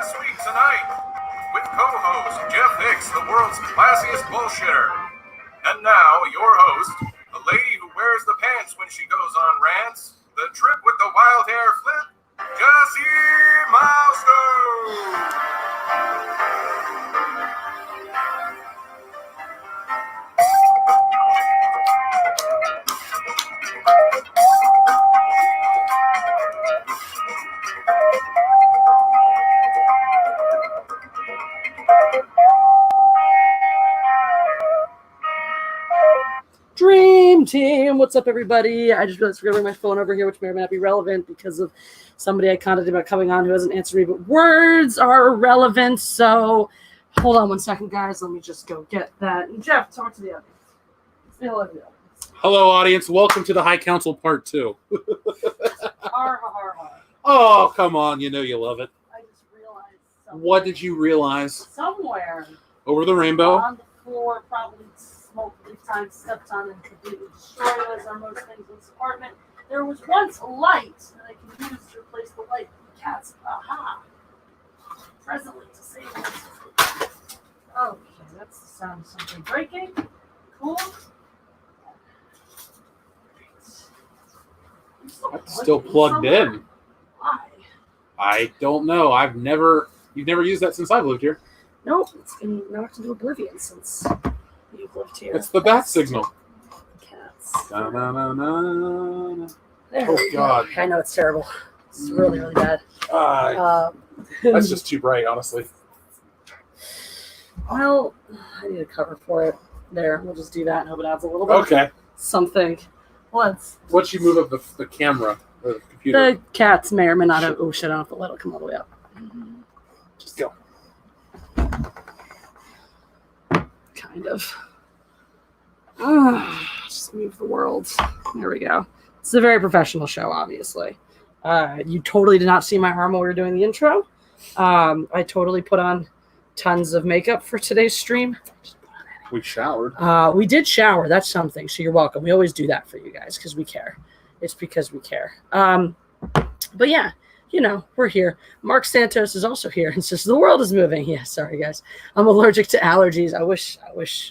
this week tonight with co-host Jeff Hicks, the world's classiest bullshitter. And now, your host, the lady who wears the pants when she goes on rants, the trip with the wild hair flip, Jessie Milestone! Dream Team, what's up, everybody? I just realized we're going to bring my phone over here, which may or may not be relevant because of somebody I contacted about coming on who hasn't answered me, but words are irrelevant, so hold on one second, guys. Let me just go get that. And Jeff, talk to the audience. Say hello to the audience. Hello, audience. Welcome to the High Council Part 2. Har, har, har. Oh, come on. You know you love it. I just realized something. What did you realize? Somewhere Over the rainbow? on the floor, probably multiple times stepped on and completely destroyed, as are most things in this apartment. There was once a light that I can use to replace the light with the cats. Aha! Presently disabled. Okay, that's the sound of something breaking. Cool. It's still plugged in. Why? I don't know. You've never used that since I've lived here. Nope, it's been knocked into oblivion since you've lived here. It's the bat signal. Cats. Na, na, na, na, na. There Oh, we go. God. I know it's terrible. It's really, really bad. That's just too bright, honestly. Well, I need a cover for it. There, we'll just do that and hope it adds a little bit. Okay. Something. Once. Once you move up the camera, or the computer. The cats may or may not have. Oh shit! I don't have to let it come all the way up. Just go. Kind of. Just move the world. There we go. It's a very professional show, obviously. You totally did not see my arm while we were doing the intro. I totally put on tons of makeup for today's stream. We showered. We did shower. That's something. So you're welcome. We always do that for you guys because we care. It's because we care. But yeah, you know, we're here. Mark Santos is also here and says the world is moving. Yeah, sorry guys. I'm allergic to allergies. I wish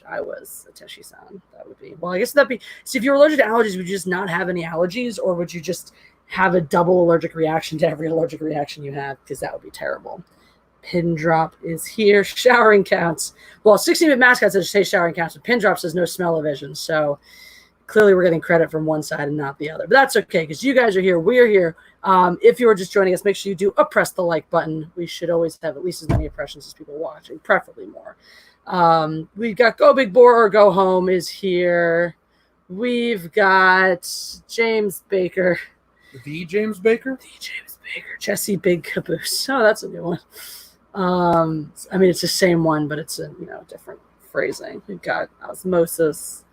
I was a Teshi-san. That would be. Well, I guess that'd be. See, if you're allergic to allergies, would you just not have any allergies, or would you just have a double allergic reaction to every allergic reaction you have? Because that would be terrible. Pin drop is here. Showering counts. Well, 16-bit mascot says say showering counts, but pin drop says no smell-o-vision. So clearly we're getting credit from one side and not the other. But that's okay because you guys are here. We're here. If you are just joining us, make sure you do press the like button. We should always have at least as many impressions as people watching, preferably more. We've got Go Big Boar or Go Home is here. We've got James Baker. The James Baker? The James Baker. Jesse Big Caboose. Oh, that's a new one. I mean, it's the same one, but it's a different phrasing. We've got Osmosis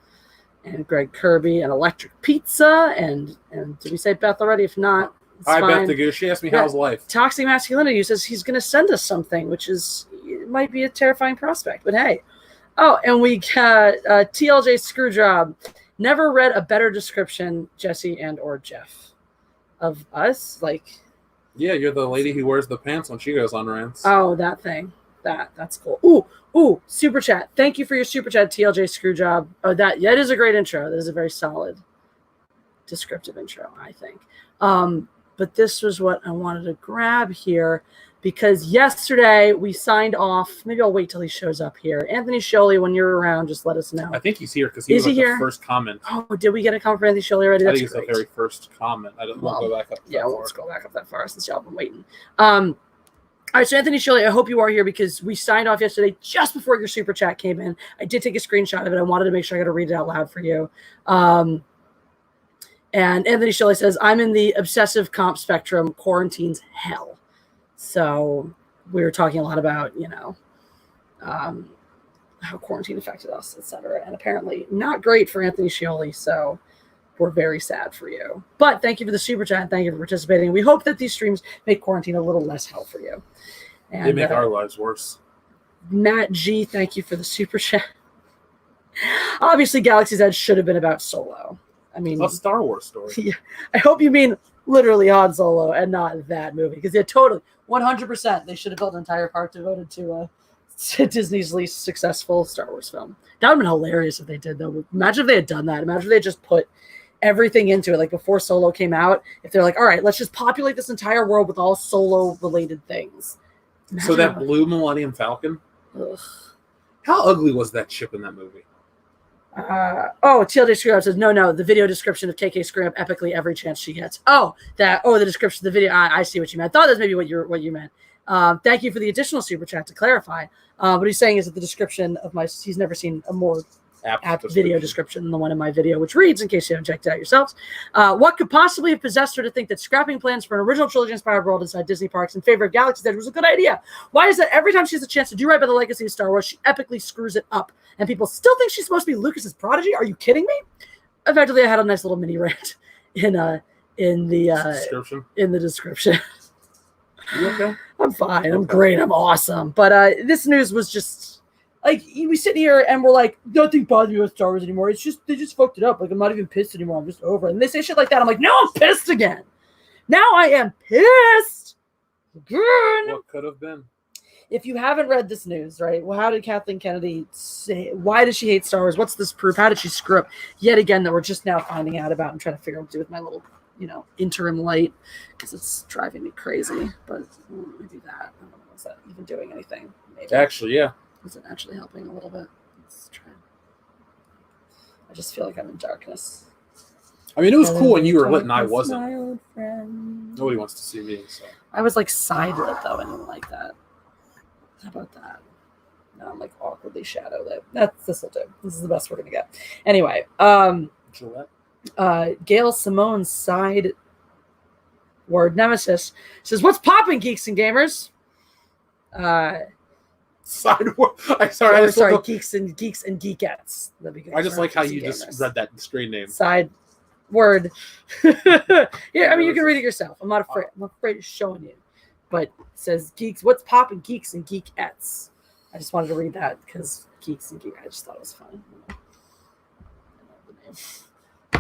and Greg Kirby and Electric Pizza and did we say Beth already? If not, it's Hi, fine. Beth the Goose. She asked me how's life. Toxic Masculinity says he's going to send us something, which it might be a terrifying prospect, but hey. Oh, and we got TLJ Screwjob. Never read a better description, Jesse and or Jeff, of us. Like. Yeah, you're the lady who wears the pants when she goes on rants. Oh, that thing. That's cool. Ooh, super chat. Thank you for your super chat, TLJ Screwjob. Oh, that is a great intro. That is a very solid descriptive intro, I think. But this was what I wanted to grab here because yesterday we signed off. Maybe I'll wait till he shows up here. Anthony Scioli, when you're around, just let us know. I think he's here because he was like the first comment. Oh, did we get a comment from Anthony Scioli already? I think it's the very first comment. I don't want to go back up that far. Let's go back up that far since y'all been waiting. All right, so Anthony Scioli, I hope you are here because we signed off yesterday just before your super chat came in. I did take a screenshot of it. I wanted to make sure I got to read it out loud for you. And Anthony Scioli says, I'm in the obsessive comp spectrum. Quarantine's hell. So we were talking a lot about, how quarantine affected us, etc. And apparently not great for Anthony Scioli. So we're very sad for you. But thank you for the super chat. Thank you for participating. We hope that these streams make quarantine a little less hell for you. And, they make our lives worse. Matt G, thank you for the super chat. Obviously, Galaxy's Edge should have been about Solo. I mean, A Star Wars story. yeah, I hope you mean literally Han Solo and not that movie, because yeah, totally, 100%, they should have built an entire park devoted to Disney's least successful Star Wars film. That would have been hilarious if they did, though. Imagine if they had done that. Imagine if they just put everything into it, like before Solo came out. If they're like, all right, let's just populate this entire world with all Solo-related things. Imagine So that blue Millennium Falcon, Ugh. how ugly was that ship in that movie? TLJ Screw Up says, no, the video description of KK screwing up epically every chance she gets. The description of the video. I see what you meant. I thought that's maybe what you meant. Thank you for the additional super chat to clarify. What he's saying is that the description of he's never seen a more apt video description than the one in my video, which reads, in case you haven't checked it out yourselves, what could possibly have possessed her to think that scrapping plans for an original trilogy-inspired world inside Disney parks in favor of Galaxy's Edge was a good idea? Why is that every time she has a chance to do right by the legacy of Star Wars, she epically screws it up, and people still think she's supposed to be Lucas's prodigy? Are you kidding me? Effectively, I had a nice little mini rant in the description. You okay? I'm fine. I'm great. I'm awesome. But this news was just like, we sit here and we're like, nothing bothers me with Star Wars anymore. It's just, they just fucked it up. Like, I'm not even pissed anymore. I'm just over it. And they say shit like that. I'm like, now I'm pissed again. Now I am pissed again. What could have been? If you haven't read this news, right? Well, how did Kathleen Kennedy say? Why does she hate Star Wars? What's this proof? How did she screw up yet again that we're just now finding out about and trying to figure out what to do with my little, interim light, because it's driving me crazy. But maybe that. I don't know. Is that even doing anything? Maybe. Actually, yeah. Is it actually helping a little bit? Let's try. I just feel like I'm in darkness. I mean, it was cool when you were lit and I wasn't. My old friend. Nobody wants to see me. So I was like side lit though. I didn't like that. How about that? Now I'm like awkwardly shadow lit. This will do. This is the best we're gonna get. Anyway, Gail Simone's side word nemesis says, "What's popping, geeks and gamers?" Sideward. Geeks and geekettes. I just like how you just read that screen name. Side word. Yeah, I mean, you can read it yourself. I'm not afraid. I'm afraid of showing you. But it says geeks. What's popping, geeks and geekettes? I just wanted to read that because geeks and geek. I just thought it was fun. I know the name.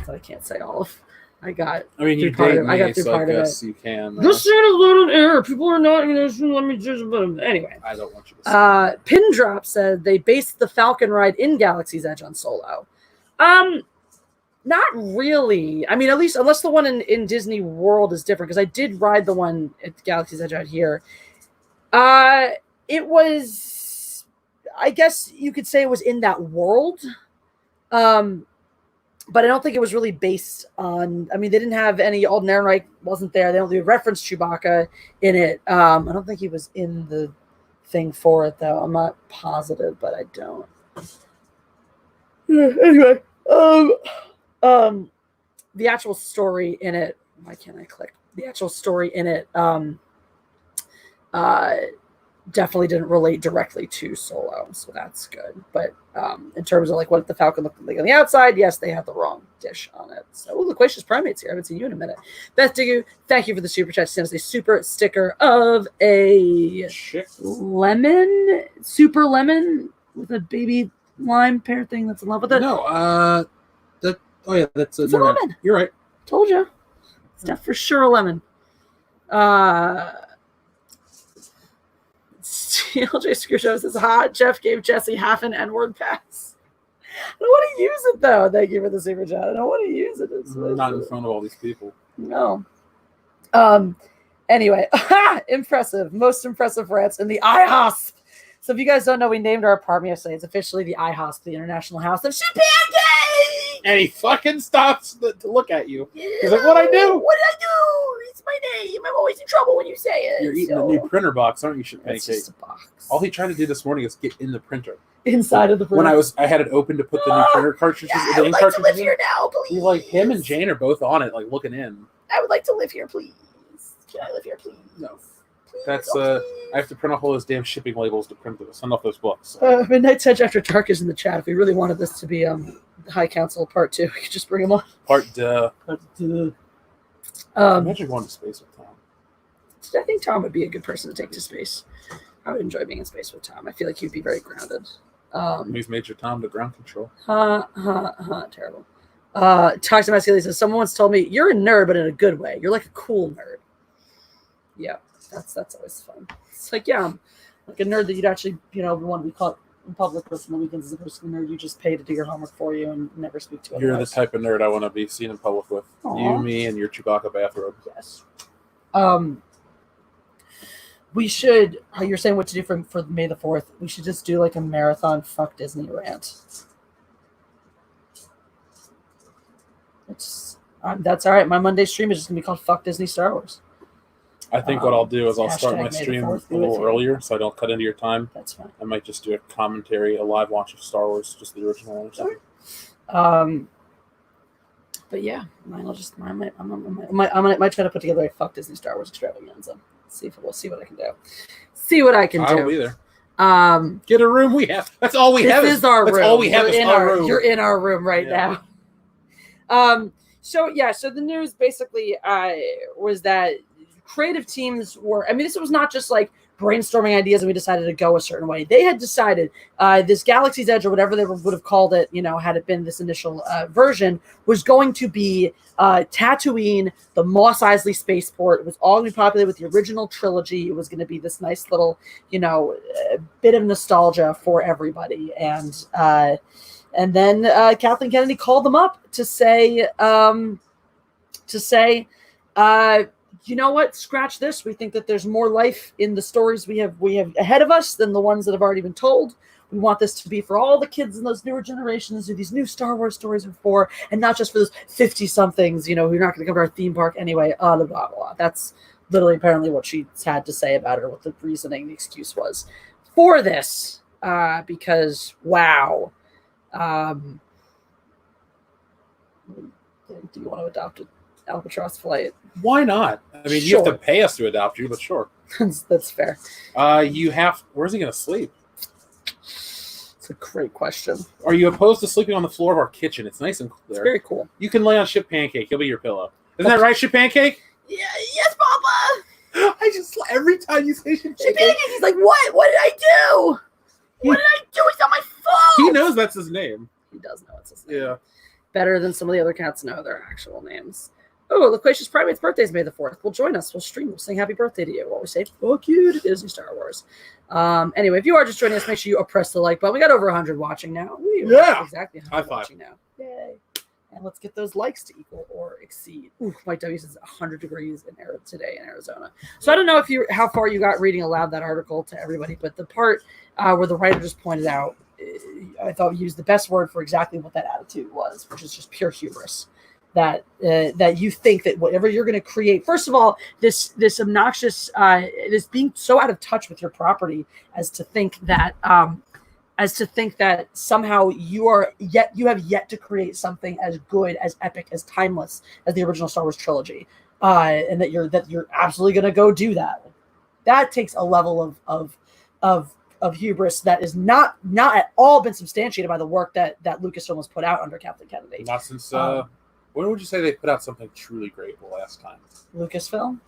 So I can't say all of. I got you through I got through so part I of guess it. you can. This shit is loaded air. People are not going to let me just. Anyway. I don't want you to. Pin Drop said they based the Falcon ride in Galaxy's Edge on Solo. Not really. I mean, at least unless the one in Disney World is different, because I did ride the one at Galaxy's Edge out here. It was, I guess you could say it was in that world. But I don't think it was really based on, I mean, they didn't have any, Alden Ehrenreich wasn't there. They don't reference Chewbacca in it. I don't think he was in the thing for it, though. I'm not positive, but I don't. Anyway, the actual story in it, why can't I click? The actual story in it definitely didn't relate directly to Solo, so that's good. But in terms of like what the Falcon looked like on the outside, yes, they had the wrong dish on it. So, Loquacious Primates here. I haven't seen you in a minute. Beth Digu, thank you for the super chat. Sends a super sticker of a lemon, super lemon with a baby lime pear thing that's in love with it. No, that's a lemon. You're right. Told you. It's not for sure a lemon. CLJ Screwshow says, hot. Jeff gave Jesse half an N-word pass. I don't want to use it, though. Thank you for the super chat. I don't want to use it. Not in front of all these people. No. Anyway, impressive. Most impressive rants in the IHOSP. So if you guys don't know, we named our apartment yesterday. It's officially the IHOSP, the International House of Champagne. And he fucking stops to look at you. He's like, what'd I do? What did I do? It's my name. I'm always in trouble when you say it. You're eating the new printer box, aren't you, Champagne It's Cake? just a box. All he tried to do this morning is get in the printer. Inside of the printer. When I had it open to put the new printer cartridges, I would like to live here now, please. He's like, him and Jane are both on it, like looking in. I would like to live here, please. Can I live here, please? No. Please, That's please. I have to print off all those damn shipping labels to print those. Send off those books. So. Midnight Edge After Dark is in the chat. If we really wanted this to be High Council Part 2, we could just bring him on. Part 2. Imagine going to space with Tom. I think Tom would be a good person to take to space. I would enjoy being in space with Tom. I feel like he'd be very grounded. He's Major Tom to ground control. Terrible. Toxic Masculinity says, someone once told me, you're a nerd, but in a good way. You're like a cool nerd. Yeah, that's always fun. It's like, yeah, I'm like a nerd that you'd actually, want to be caught in public with on the weekends as opposed to a nerd you just pay to do your homework for you and never speak to. You're otherwise. the type of nerd I want to be seen in public with. Aww. You, me, and your Chewbacca bathrobe. Yes. We should, you're saying what to do for May the 4th. We should just do like a marathon fuck Disney rant. That's all right. My Monday stream is just going to be called Fuck Disney Star Wars. I think what I'll do is I'll start my May the stream 4th a little earlier so I don't cut into your time. That's fine. I might just do a commentary, a live watch of Star Wars, just the original one or something. But yeah, I might try to put together a Fuck Disney Star Wars extravaganza. We'll see what I can do. See what I can do. I'll be there. Get a room. We have. That's all we have. This is our room. That's all we have. Is our room. You're in our room right now. So the news basically was that creative teams were. I mean, this was not just like brainstorming ideas and we decided to go a certain way. They had decided this Galaxy's Edge or whatever they would have called it, had it been this initial version, was going to be Tatooine, the Mos Eisley spaceport. It was all going to be populated with the original trilogy. It was going to be this nice little, bit of nostalgia for everybody. And then Kathleen Kennedy called them up to say, you know what? Scratch this. We think that there's more life in the stories we have ahead of us than the ones that have already been told. We want this to be for all the kids in those newer generations who these new Star Wars stories are for, and not just for those 50-somethings, who are not going to come to our theme park anyway. Blah, blah, blah, blah. That's literally apparently what she had to say about it, or what the reasoning, the excuse was for this. Because, wow. Do you want to adopt an albatross flight? Why not? I mean, you have to pay us to adopt you, but sure. That's fair. Where's he going to sleep? It's a great question. Are you opposed to sleeping on the floor of our kitchen? It's nice and clear. It's very cool. You can lay on Ship Pancake. He'll be your pillow. Isn't that right, Ship Pancake? Yeah, yes, Papa. Every time you say Ship Pancake, he's like, what? What did I do? What did I do? It's not my fault. He knows that's his name. He does know it's his name. Yeah. Better than some of the other cats know their actual names. Oh, Loquacious Primate's birthday is May the 4th. We'll join us. We'll stream. We'll sing happy birthday to you while we say fuck you to Disney Star Wars. Anyway, if you are just joining us, make sure you press the like button. We got over 100 watching now. Yeah. Exactly 100 High five. watching now. Yay. And let's get those likes to equal or exceed. Ooh, Mike W says 100 degrees today in Arizona. So I don't know how far you got reading aloud that article to everybody, but the part where the writer just pointed out, I thought used the best word for exactly what that attitude was, which is just pure hubris. That you think that whatever you're going to create, first of all, this obnoxious, this being so out of touch with your property as to think that somehow you have yet to create something as good, as epic, as timeless as the original Star Wars trilogy, and that you're absolutely going to go do that. That takes a level of hubris that is not at all been substantiated by the work that Lucasfilm has put out under Kathleen Kennedy. Not since when would you say they put out something truly great the last time? Lucasfilm?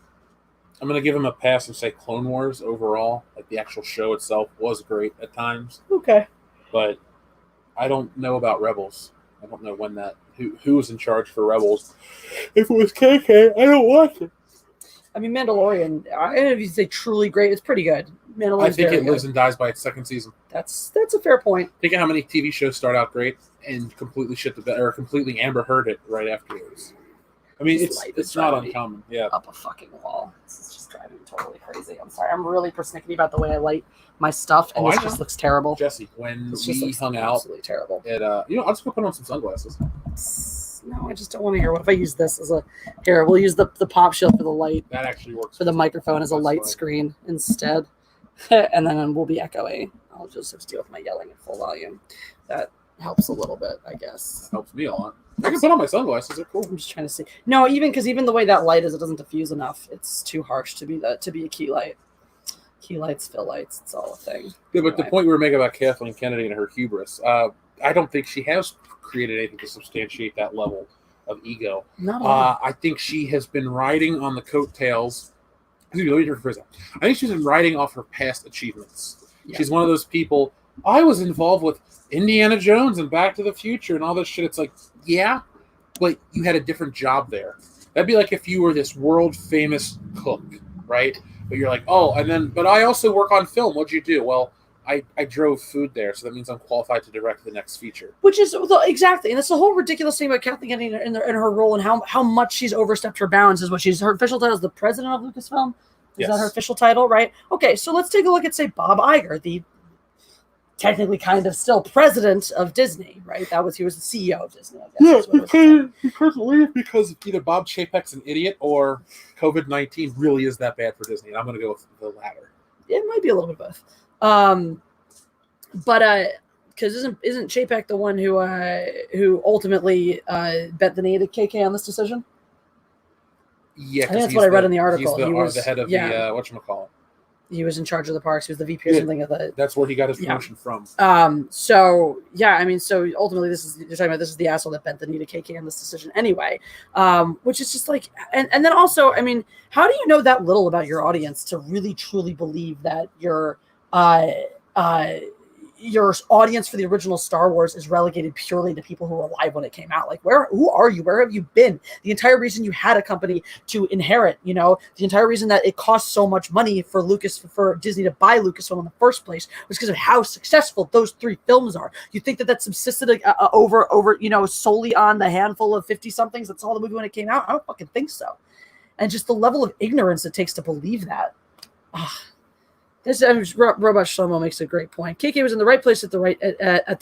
I'm going to give them a pass and say Clone Wars overall, like the actual show itself, was great at times. Okay. But I don't know about Rebels. I don't know when who was in charge for Rebels. If it was KK, I don't watch it. I mean, Mandalorian, I don't know if you say truly great, it's pretty good. I think it lives and dies by its second season. That's a fair point. Think of how many TV shows start out great and completely shit the bed, or completely Amber Heard it right afterwards. I mean, it's not uncommon. Yeah. Up a fucking wall. This is just driving me totally crazy. I'm sorry. I'm really persnickety about the way I light my stuff, and this just looks terrible. Jesse, when we hung out, absolutely terrible. I'll just go put on some sunglasses. No, I just don't want to hear. What if I use this as here? We'll use the pop shield for the light. That actually works. For the microphone as a light screen instead. And then we'll be echoey. I'll just have to deal with my yelling at full volume. That helps a little bit, I guess. Helps me a lot. I can put on my sunglasses. They're cool. I'm just trying to see. No, even the way that light is, it doesn't diffuse enough. It's too harsh to be a key light. Key lights, fill lights. It's all a thing. Yeah, but the point we were making about Kathleen Kennedy and her hubris, I don't think she has created anything to substantiate that level of ego. I think she has been riding on the coattails. Let me rephrase that. I think she's been riding off her past achievements. Yeah. She's one of those people. I was involved with Indiana Jones and Back to the Future and all this shit. It's like, yeah, but you had a different job there. That'd be like if you were this world famous cook, right? But you're like, oh, but I also work on film. What'd you do? Well, I drove food there, so that means I'm qualified to direct the next feature. Which is exactly, and that's the whole ridiculous thing about Kathleen getting in her role and how much she's overstepped her bounds is what her official title is the president of Lucasfilm. Is that her official title, right? Okay, so let's take a look at, say, Bob Iger, the technically kind of still president of Disney, right? He was the CEO of Disney, I guess. Yeah, he couldn't leave because either Bob Chapek's an idiot or COVID-19 really is that bad for Disney. And I'm going to go with the latter. It might be a little bit of both. But because isn't Chapek the one who ultimately bent the knee to KK on this decision? Yeah, I think that's what I read in the article. He was the head of the whatchamacallit. He was in charge of the parks. He was the VP or something of the. That's where he got his promotion from. So ultimately, you're talking about this is the asshole that bent the knee to KK on this decision anyway. Which is just like, and then also, I mean, how do you know that little about your audience to really truly believe that your audience for the original Star Wars is relegated purely to people who were alive when it came out? Like, who are you? Where have you been? The entire reason you had a company to inherit, the entire reason that it cost so much money for Disney to buy Lucasfilm in the first place was because of how successful those 3 films are. You think that subsisted over solely on the handful of 50-somethings that saw the movie when it came out? I don't fucking think so. And just the level of ignorance it takes to believe that. Robot Shlomo makes a great point. KK was in the right place at the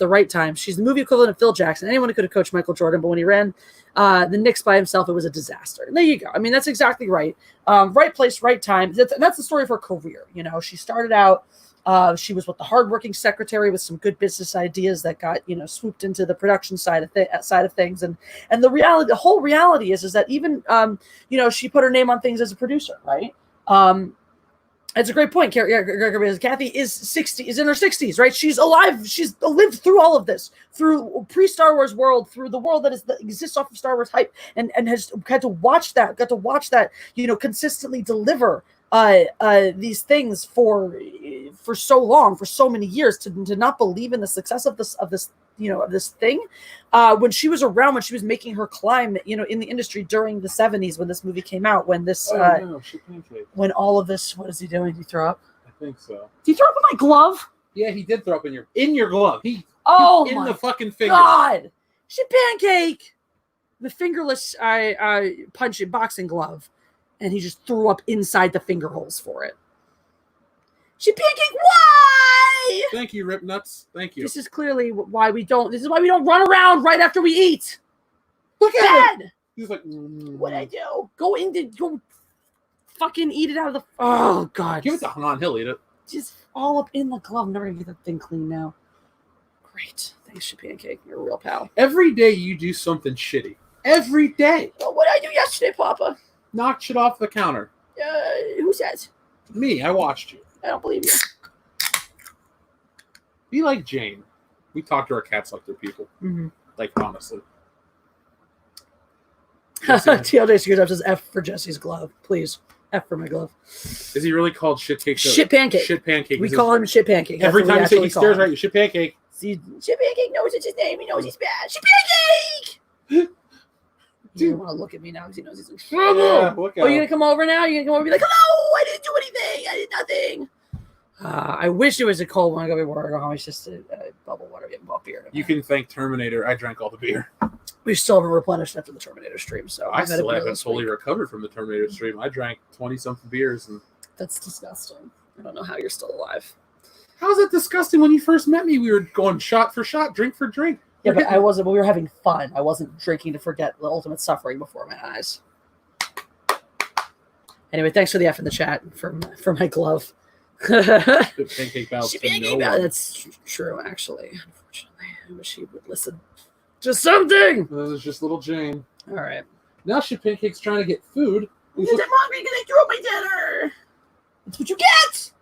right time. She's the movie equivalent of Phil Jackson. Anyone who could have coached Michael Jordan, but when he ran the Knicks by himself, it was a disaster. And there you go. I mean, that's exactly right. Right place, right time. That's the story of her career. She started out. She was with the hardworking secretary with some good business ideas that got swooped into the production side of things. And the whole reality is that even she put her name on things as a producer, right? That's a great point. Kathy is in her 60s, right? She's alive. She's lived through all of this, through pre-Star Wars world, through the world that exists off of Star Wars hype, and has got to watch that, consistently deliver these things for so long, for so many years, to not believe in the success of this thing. When she was around, when she was making her climb, in the industry during the 70s, when this movie came out, when when all of this, what is he doing? Did he throw up? I think so. Did he throw up in my glove? Yeah, he did throw up in your glove. The fucking finger. God, shit pancake. The fingerless punch boxing glove, and he just threw up inside the finger holes for it. Shit pancake, why? Thank you, Rip Nuts. Thank you. This is clearly why we don't run around right after we eat. Look at it. He's like, what'd I do? Go fucking eat it out of the. Oh God! Give it to Han. He'll eat it. Just all up in the glove. I'm never gonna get that thing clean now. Great, thanks, Shit Pancake. You're a real pal. Every day you do something shitty. Every day. Well, what did I do yesterday, Papa? Knock shit off the counter. Who says? Me. I watched you. I don't believe you. Be like Jane. We talk to our cats like they're people. Mm-hmm. Like, honestly. TLJ Screwdriver says F for Jesse's glove. Please. F for my glove. Is he really called Shit Cake? Shit Pancake. Shit Pancake. We call him Shit Pancake. Every time he stares at you, Shit Pancake. See, Shit Pancake knows it's his name. He knows he's bad. Shit Pancake! He doesn't want to look at me now because he knows he's in trouble. Yeah, you going to come over now? You're going to come over and be like, hello, I didn't do anything. I did nothing. I wish it was a cold one. I go be water. It's just a bubble water getting bought beer. You can thank Terminator. I drank all the beer. We still haven't replenished after the Terminator stream. So I still haven't fully recovered from the Terminator stream. I drank 20-something beers. That's disgusting. I don't know how you're still alive. How's that disgusting? When you first met me, we were going shot for shot, drink for drink. Yeah, but I wasn't. But we were having fun. I wasn't drinking to forget the ultimate suffering before my eyes. Anyway, thanks for the F in the chat for my glove. Pancake bounce. That's true, actually. Unfortunately, I wish he would listen. Just something. This is just little Jane. All right. Now Shit Pancake's trying to get food. Because I'm hungry because I threw up my dinner. That's what you get.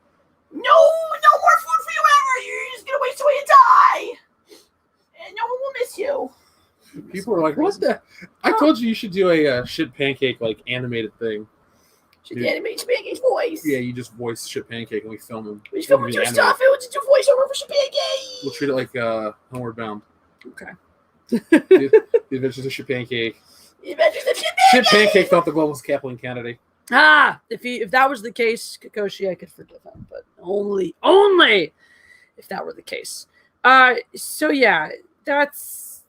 No more food for you ever. You're just gonna waste away and die. And no one will miss you. People are like, "What the?" I told you should do a Shit Pancake like animated thing. Should animate Shit Pancake's voice. Yeah, you just voice Shit Pancake and we film him. We film with your stuff. It was just your voiceover for Shit Pancake. We'll treat it like Homeward Bound. Okay. The Adventures of Ship Pancake. Ship Pancake thought the glove was Kathleen Kennedy. If that was the case, Kikoshi, I could forgive him, but only if that were the case. So yeah, that's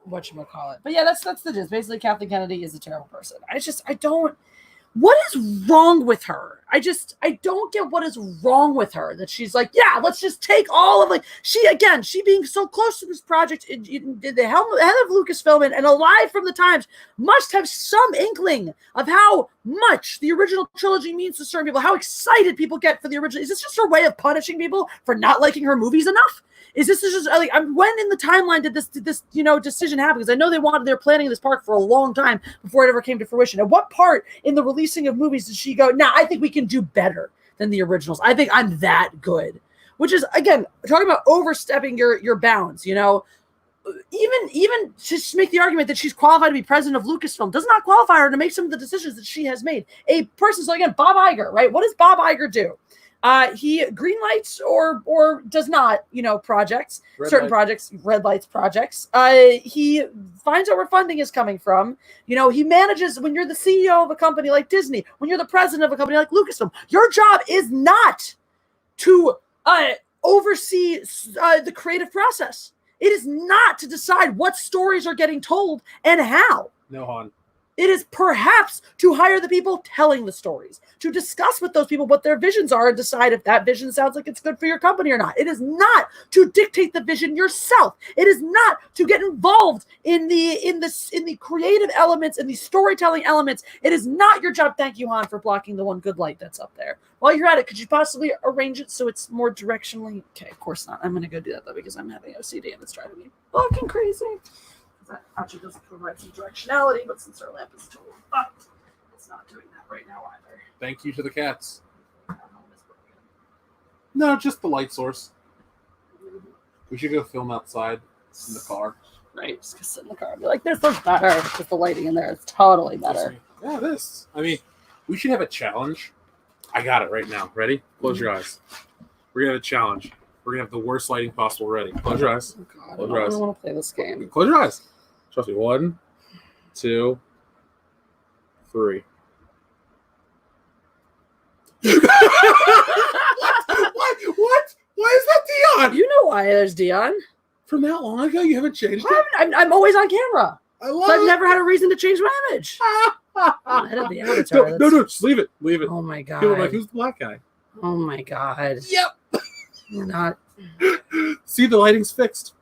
whatchamacallit. But yeah, that's the gist. Basically, Kathleen Kennedy is a terrible person. What is wrong with her? I don't get what is wrong with her, that she's like, yeah, let's just take all of, like, she being so close to this project, in the head of Lucasfilm and alive from the times, must have some inkling of how much the original trilogy means to certain people, how excited people get for the original. Is this just her way of punishing people for not liking her movies enough? Is this just like, when in the timeline did this decision happen? Because I know they were planning this park for a long time before it ever came to fruition. At what part in the releasing of movies did she go, nah, I think we can do better than the originals. I think I'm that good. Which is, again, talking about overstepping your bounds, Even to make the argument that she's qualified to be president of Lucasfilm does not qualify her to make some of the decisions that she has made. A person, so again, Bob Iger, right? What does Bob Iger do? He greenlights or does not, projects, projects, red lights projects. He finds out where funding is coming from. He manages, when you're the CEO of a company like Disney, when you're the president of a company like Lucasfilm, your job is not to oversee the creative process. It is not to decide what stories are getting told and how. No, Han. It is perhaps to hire the people telling the stories, to discuss with those people what their visions are and decide if that vision sounds like it's good for your company or not. It is not to dictate the vision yourself. It is not to get involved in the creative elements and the storytelling elements. It is not your job. Thank you, Han, for blocking the one good light that's up there. While you're at it, could you possibly arrange it so it's more directionally? Okay, of course not. I'm going to go do that, though, because I'm having OCD and it's driving me fucking crazy. That actually does provide some directionality, but since our lamp is totally fucked, it's not doing that right now either. Thank you to the cats. No, just the light source. We should go film outside in the car. Right, just sit in the car and be like, this looks better. With the lighting in there, it's totally better. Yeah, this. I mean, we should have a challenge. I got it right now. Ready? Close your eyes. We're going to have a challenge. We're going to have the worst lighting possible ready. Close your eyes. Oh, God, I don't want to play this game. Close your eyes. Trust me. 1, 2, 3. What? Why is that Dion? You know why there's Dion. From that long ago, you haven't changed it? I'm always on camera. I love I've never had a reason to change my image. Head of the avatar. No, just leave it. Leave it. Oh, my God. People are like, who's the black guy? Oh, my God. Yep. You're not. See, the lighting's fixed.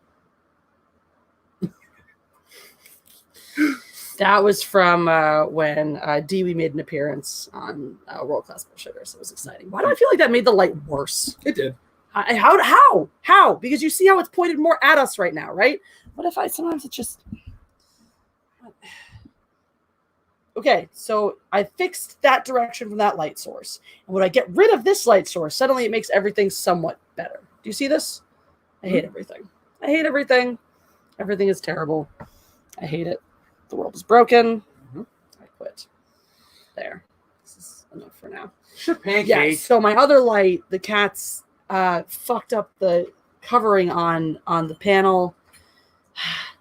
That was from when Dewey made an appearance on World Class Bullshitters. It was exciting. Why do I feel like that made the light worse? It did. How? Because you see how it's pointed more at us right now, right? What if sometimes it's just... Okay, so I fixed that direction from that light source. And when I get rid of this light source, suddenly it makes everything somewhat better. Do you see this? I hate everything. I hate everything. Everything is terrible. I hate it. The world is broken. I quit. There. This is enough for now. Ship Pancake. Yeah, so my other light, the cats fucked up the covering on the panel.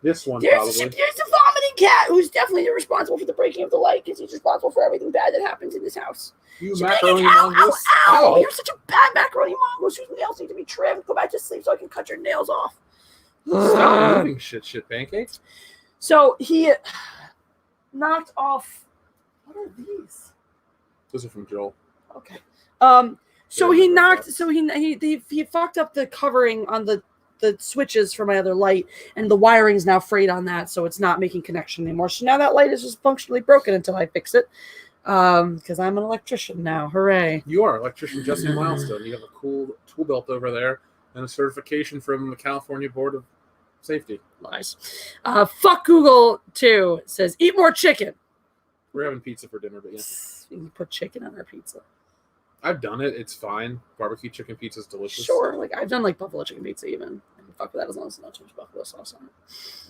This one, there's probably. There's a vomiting cat who's definitely responsible for the breaking of the light because he's responsible for everything bad that happens in this house. You macaroni mongoose. Ow! You're such a bad macaroni mongoose. Your nails need to be trimmed. Go back to sleep so I can cut your nails off. Stop moving, Ship Pancake. So he knocked off. What are these? Those are from Joel. Okay. So he knocked. So he fucked up the covering on the switches for my other light, and the wiring is now frayed on that, so it's not making connection anymore. So now that light is just functionally broken until I fix it. Because I'm an electrician now. Hooray! You are electrician Jesse Milestone. You have a cool tool belt over there and a certification from the California Board of Safety. Lies. Fuck Google too. Says eat more chicken. We're having pizza for dinner, but yeah. You put chicken on our pizza. I've done it. It's fine. Barbecue chicken pizza is delicious. Sure. Like I've done like buffalo chicken pizza even. I can fuck with that as long as it's not too much buffalo sauce on it.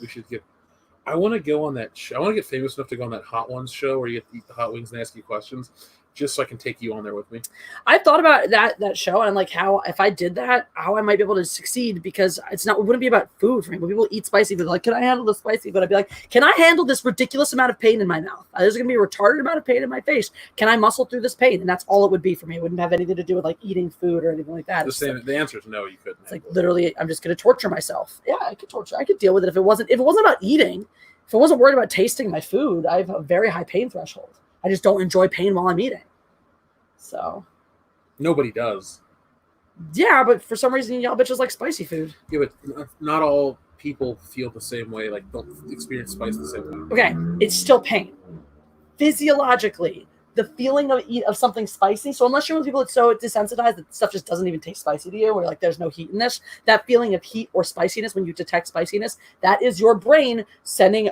We should get. I want to go on that show. I want to get famous enough to go on that Hot Ones show where you get to eat the hot wings and ask you questions. just so I can take you on there with me. I thought about that show, and I'm like, how if I did that, how I might be able to succeed, because it wouldn't be about food for me. But people eat spicy food, like, can I handle the spicy? But I'd be like, can I handle this ridiculous amount of pain in my mouth? There's gonna be a retarded amount of pain in my face. Can I muscle through this pain? And that's all it would be for me. It wouldn't have anything to do with like eating food or anything like that. The answer is no, you couldn't. It's like literally, I'm just gonna torture myself. Yeah, I could deal with it if it wasn't about eating. If I wasn't worried about tasting my food, I have a very high pain threshold. I just don't enjoy pain while I'm eating. So nobody does. Yeah, but for some reason y'all bitches like spicy food. Yeah, but not all people feel the same way. Like don't experience spice the same way. Okay, it's still pain. Physiologically, the feeling of something spicy. So unless you're one of the people that's so desensitized that stuff just doesn't even taste spicy to you, or like there's no heat in this, that feeling of heat or spiciness when you detect spiciness, that is your brain sending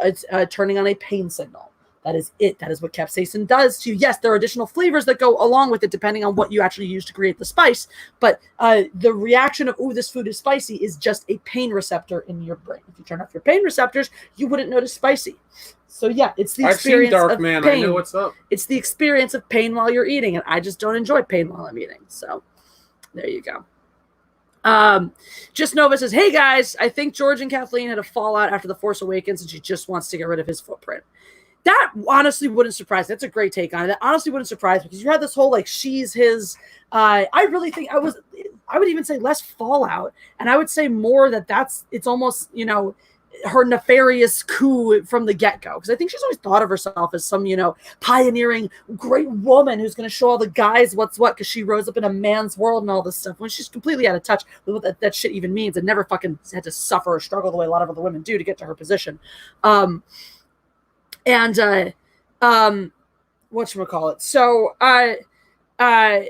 turning on a pain signal. That is it. That is what capsaicin does to you. Yes, there are additional flavors that go along with it depending on what you actually use to create the spice. But the reaction of, ooh, this food is spicy is just a pain receptor in your brain. If you turn off your pain receptors, you wouldn't notice spicy. So yeah, it's the experience I've seen of Dark Man. pain. I know what's up. It's the experience of pain while you're eating, and I just don't enjoy pain while I'm eating. So there you go. Just Nova says, hey guys, I think George and Kathleen had a fallout after The Force Awakens, and she just wants to get rid of his footprint. That honestly wouldn't surprise me. That's a great take on it. That honestly wouldn't surprise me, because you had this whole like she's his. I really think I would even say less fallout, and I would say more it's almost, you know, her nefarious coup from the get-go, because I think she's always thought of herself as some, you know, pioneering great woman who's going to show all the guys what's what, because she rose up in a man's world and all this stuff, when she's completely out of touch with what that shit even means, and never fucking had to suffer or struggle the way a lot of other women do to get to her position. Whatchamacallit? So,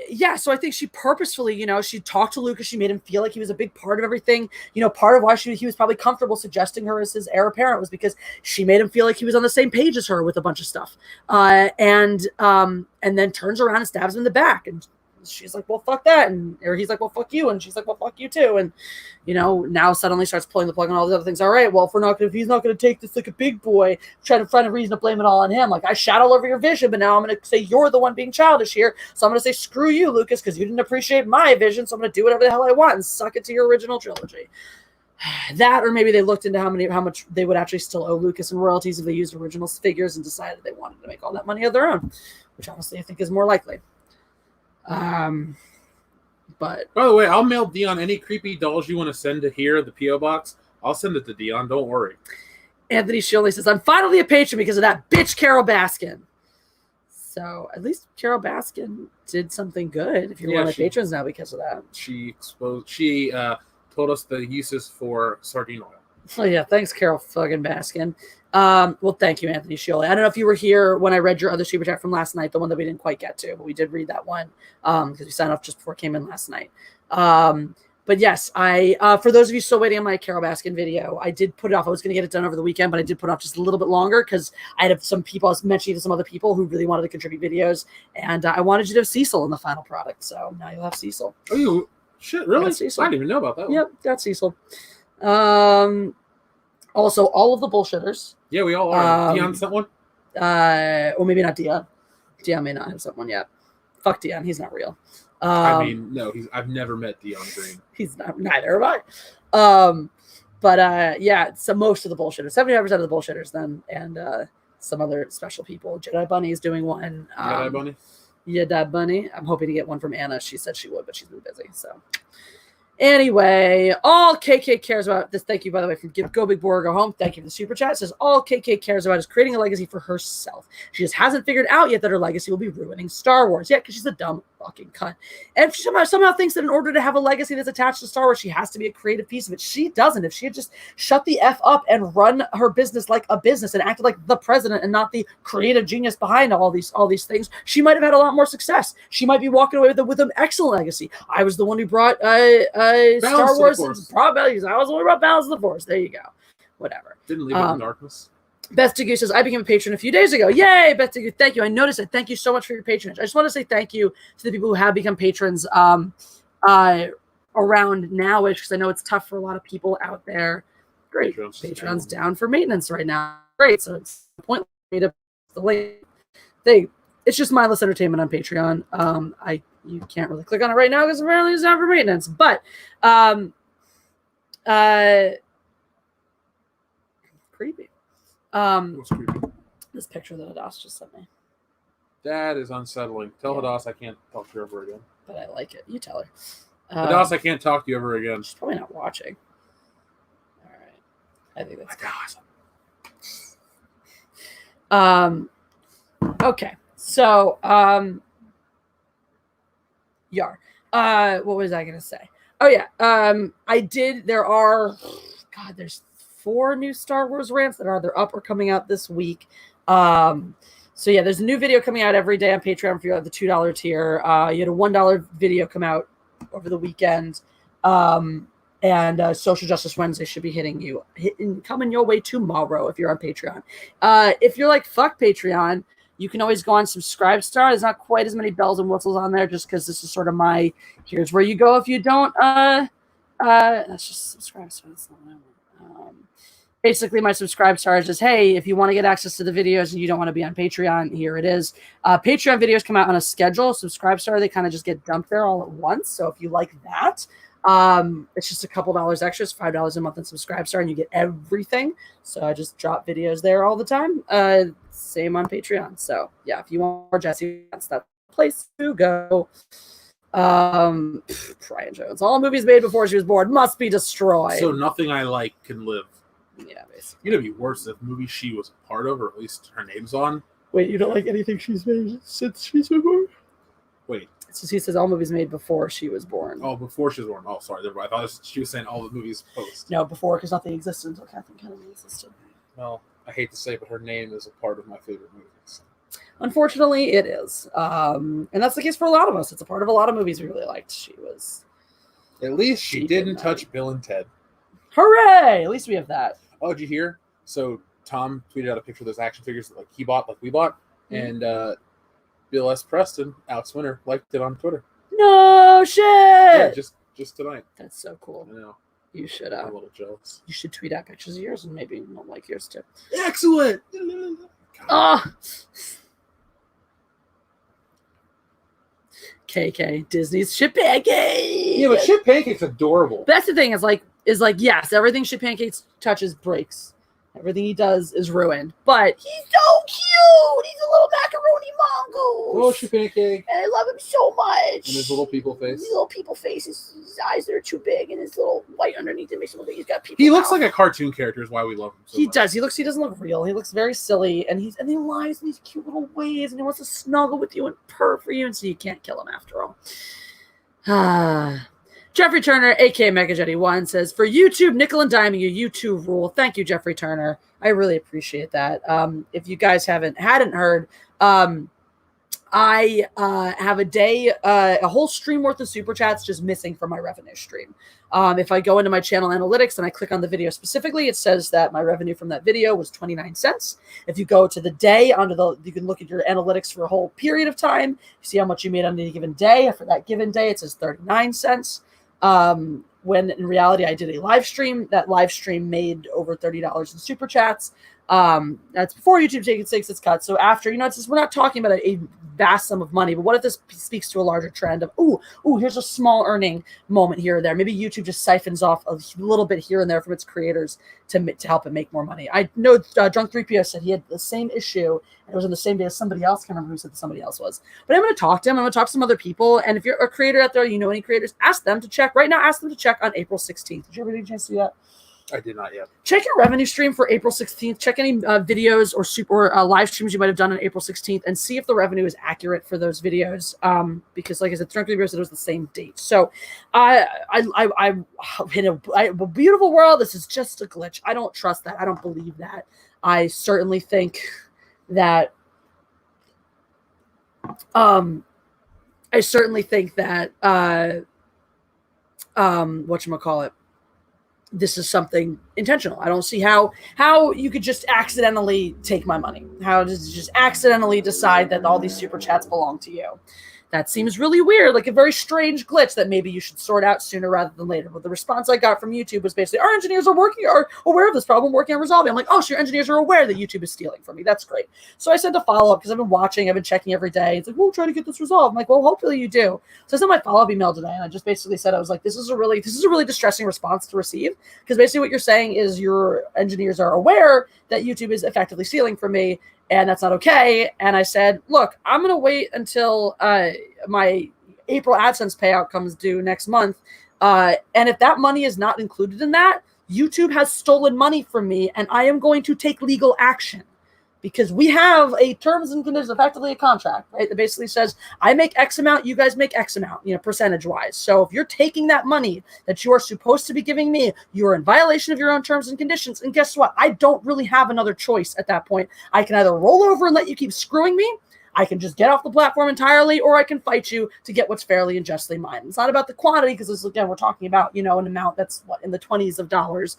yeah, so I think she purposefully, you know, she talked to Lucas. She made him feel like he was a big part of everything. You know, part of why he was probably comfortable suggesting her as his heir apparent was because she made him feel like he was on the same page as her with a bunch of stuff. And then turns around and stabs him in the back. And she's like, well, fuck that. Or he's like, well, fuck you. And she's like, well, fuck you too. And, you know, now suddenly starts pulling the plug on all these other things. All right, well, if he's not going to take this like a big boy, trying to find a reason to blame it all on him. Like, I shat all over your vision, but now I'm going to say you're the one being childish here. So I'm going to say, screw you, Lucas, because you didn't appreciate my vision. So I'm going to do whatever the hell I want and suck it to your original trilogy. That, or maybe they looked into how much they would actually still owe Lucas in royalties if they used original figures and decided they wanted to make all that money of their own, which honestly I think is more likely. But by the way, I'll mail Dion any creepy dolls you want to send to here, the P.O. box. I'll send it to Dion. Don't worry. Anthony Shirley says, I'm finally a patron because of that bitch Carol Baskin. So at least Carol Baskin did something good. If you're one of my patrons now because of that. She told us the uses for sardine oil. Oh yeah, thanks, Carol fucking Baskin. Well, thank you, Anthony Scioli. I don't know if you were here when I read your other super chat from last night, the one that we didn't quite get to, but we did read that one because we signed off just before it came in last night. But yes, for those of you still waiting on my Carol Baskin video, I did put it off. I was going to get it done over the weekend, but I did put it off just a little bit longer because I had some people, I was mentioning to some other people who really wanted to contribute videos, and I wanted you to have Cecil in the final product. So now you'll have Cecil. Oh, shit, really? I didn't even know about that one. Yep, got Cecil. Also, all of the bullshitters. Yeah, we all are. Dion sent one? Or maybe not Dion. Dion may not have sent one yet. Fuck Dion. He's not real. I mean, no, I've never met Dion Green. He's not, neither have I. But yeah, so most of the bullshitters, 75% of the bullshitters then, and some other special people. Jedi Bunny is doing one. Jedi Bunny? Jedi Bunny. I'm hoping to get one from Anna. She said she would, but she's been busy, so. Anyway, all KK cares about this. Thank you, by the way, from Go Big Boy or Go Home. Thank you for the super chat. It says all KK cares about is creating a legacy for herself. She just hasn't figured out yet that her legacy will be ruining Star Wars. Yeah, because she's a dumb fucking cunt. And she somehow thinks that in order to have a legacy that's attached to Star Wars, she has to be a creative piece of it. She doesn't. If she had just shut the F up and run her business like a business and acted like the president and not the creative genius behind all these things, she might have had a lot more success. She might be walking away with an excellent legacy. I was the one who brought Star Wars brought values. I was the one who brought Balance of the Force. There you go. Whatever. Didn't leave it in darkness. Best Degue says, I became a patron a few days ago. Yay, Best Degue. Thank you. I noticed it. Thank you so much for your patronage. I just want to say thank you to the people who have become patrons around now-ish, because I know it's tough for a lot of people out there. Great. Patreon's down for maintenance right now. Great. So it's the point for me to the link. it's just mindless entertainment on Patreon. You can't really click on it right now because apparently it's not for maintenance. But creepy. What's creepy? This picture that Hadas just sent me. That is unsettling. Tell Hadas I can't talk to her ever again. But I like it. You tell her. Hadas, I can't talk to you ever again. She's probably not watching. All right. I think that's Hadas. Okay. So, Yar. What was I gonna say? Oh yeah. There's 4 new Star Wars rants that are either up or coming out this week. So yeah, there's a new video coming out every day on Patreon if you have the $2 tier. You had a $1 video come out over the weekend. And Social Justice Wednesday should be coming your way tomorrow if you're on Patreon. If you're like, fuck Patreon, you can always go on Subscribe Star. There's not quite as many bells and whistles on there just because this is sort of here's where you go if you don't. That's just Subscribe Star. That's not what I want. Basically, my Subscribe Star is just, hey, if you want to get access to the videos and you don't want to be on Patreon, here it is. Patreon videos come out on a schedule. Subscribe Star, they kind of just get dumped there all at once. So if you like that, it's just a couple dollars extra. It's $5 a month in Subscribe Star and you get everything. So I just drop videos there all the time. Same on Patreon. So yeah, if you want more Jesse, that's the place to go. Brian Jones, all movies made before she was born must be destroyed. So nothing I like can live. Yeah, basically. It'd be worse if movie she was a part of, or at least her name's on. Wait, you don't like anything she's made since she's been born? Wait. So he says all movies made before she was born. Oh, before she was born. Oh, sorry. I thought she was saying all the movies post. No, before, because nothing existed until Kathleen Kennedy existed. Well, I hate to say, but her name is a part of my favorite movies. Unfortunately, it is. And that's the case for a lot of us. It's a part of a lot of movies we really liked. She was. At least she didn't touch Bill and Ted. Hooray! At least we have that. Oh, did you hear? So Tom tweeted out a picture of those action figures that he bought, like we bought, and Bill S. Preston, Alex Winter, liked it on Twitter. No shit! Yeah, just tonight. That's so cool. I know. You should. I'm a little jealous. You should tweet out pictures of yours, and maybe not like yours too. Excellent. KK, Disney's Ship Pancake. Yeah, but Ship Pancake's adorable. That's the thing. Is like yes, everything Ship Pancakes touches breaks. Everything he does is ruined. But he's so cute. He's a little macaroni mongoose. Oh, Ship Pancake. And I love him so much. And his little people face. His little people face. His eyes are too big, and his little white underneath it makes him look like he's got people. He looks like a cartoon character. Is why we love him so much. Does. He doesn't look real. He looks very silly, and he lies in these cute little ways, and he wants to snuggle with you and purr for you, and so you can't kill him after all. Jeffrey Turner, aka MegaJetty1, says, for YouTube, nickel and diming you YouTube rule. Thank you, Jeffrey Turner. I really appreciate that. If you guys hadn't heard, I have a whole stream worth of super chats just missing from my revenue stream. If I go into my channel analytics and I click on the video specifically, it says that my revenue from that video was 29 cents. If you go to the day you can look at your analytics for a whole period of time. You see how much you made on any given day. For that given day, it says 39 cents. When in reality I did a live stream. That live stream made over $30 in super chats. That's before YouTube takes its cut. So after, we're not talking about a vast sum of money, but what if this speaks to a larger trend of, here's a small earning moment here or there. Maybe YouTube just siphons off a little bit here and there from its creators to help it make more money. I know Drunk 3PO said he had the same issue, and it was on the same day as somebody else. I can't remember who said somebody else was. But I'm going to talk to him. I'm going to talk to some other people. And if you're a creator out there, you know any creators, ask them to check. Right now, ask them to check on April 16th. Did you ever get a chance to do that? I did not yet. Check your revenue stream for April 16th. Check any videos or live streams you might have done on April 16th and see if the revenue is accurate for those videos. Because, like I said, Drunk Review said it was the same date. So, I'm in a beautiful world. This is just a glitch. I don't trust that. I don't believe that. I certainly think that. Whatchamacallit. This is something intentional. I don't see how you could just accidentally take my money. How does it just accidentally decide that all these super chats belong to you? That seems really weird, like a very strange glitch that maybe you should sort out sooner rather than later. But the response I got from YouTube was basically, our engineers are aware of this problem, working on resolving. I'm like, oh, so your engineers are aware that YouTube is stealing from me. That's great. So I sent a follow-up because I've been watching, I've been checking every day. It's like, we'll try to get this resolved. I'm like, well, hopefully you do. So I sent my follow-up email today, and I just basically said, I was like, this is a really distressing response to receive, because basically what you're saying is your engineers are aware that YouTube is effectively stealing from me, and that's not okay. And I said, look, I'm going to wait until my April AdSense payout comes due next month. And if that money is not included in that, YouTube has stolen money from me, and I am going to take legal action, because we have a terms and conditions, effectively a contract, right? That basically says, I make X amount, you guys make X amount, percentage wise. So if you're taking that money that you are supposed to be giving me, you are in violation of your own terms and conditions. And guess what? I don't really have another choice at that point. I can either roll over and let you keep screwing me, I can just get off the platform entirely, or I can fight you to get what's fairly and justly mine. It's not about the quantity, because again, we're talking about, an amount that's in the 20s of dollars.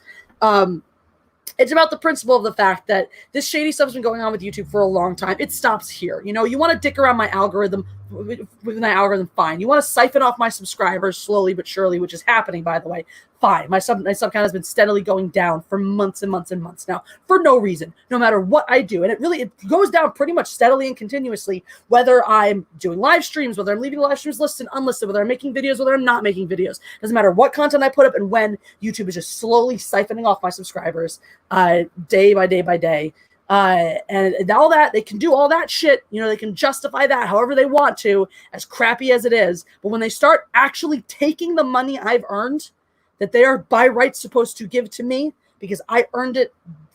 It's about the principle of the fact that this shady stuff has been going on with YouTube for a long time. It stops here. You want to dick around my algorithm, with my algorithm, fine. You want to siphon off my subscribers slowly but surely, which is happening, by the way, fine. My sub count has been steadily going down for months and months and months now, for no reason, no matter what I do. And it goes down pretty much steadily and continuously, whether I'm doing live streams, whether I'm leaving live streams listed and unlisted, whether I'm making videos, whether I'm not making videos. Doesn't matter what content I put up and when. YouTube is just slowly siphoning off my subscribers day by day by day. And all that, they can do all that shit, they can justify that however they want to, as crappy as it is. But when they start actually taking the money I've earned, that they are by right supposed to give to me, because I earned it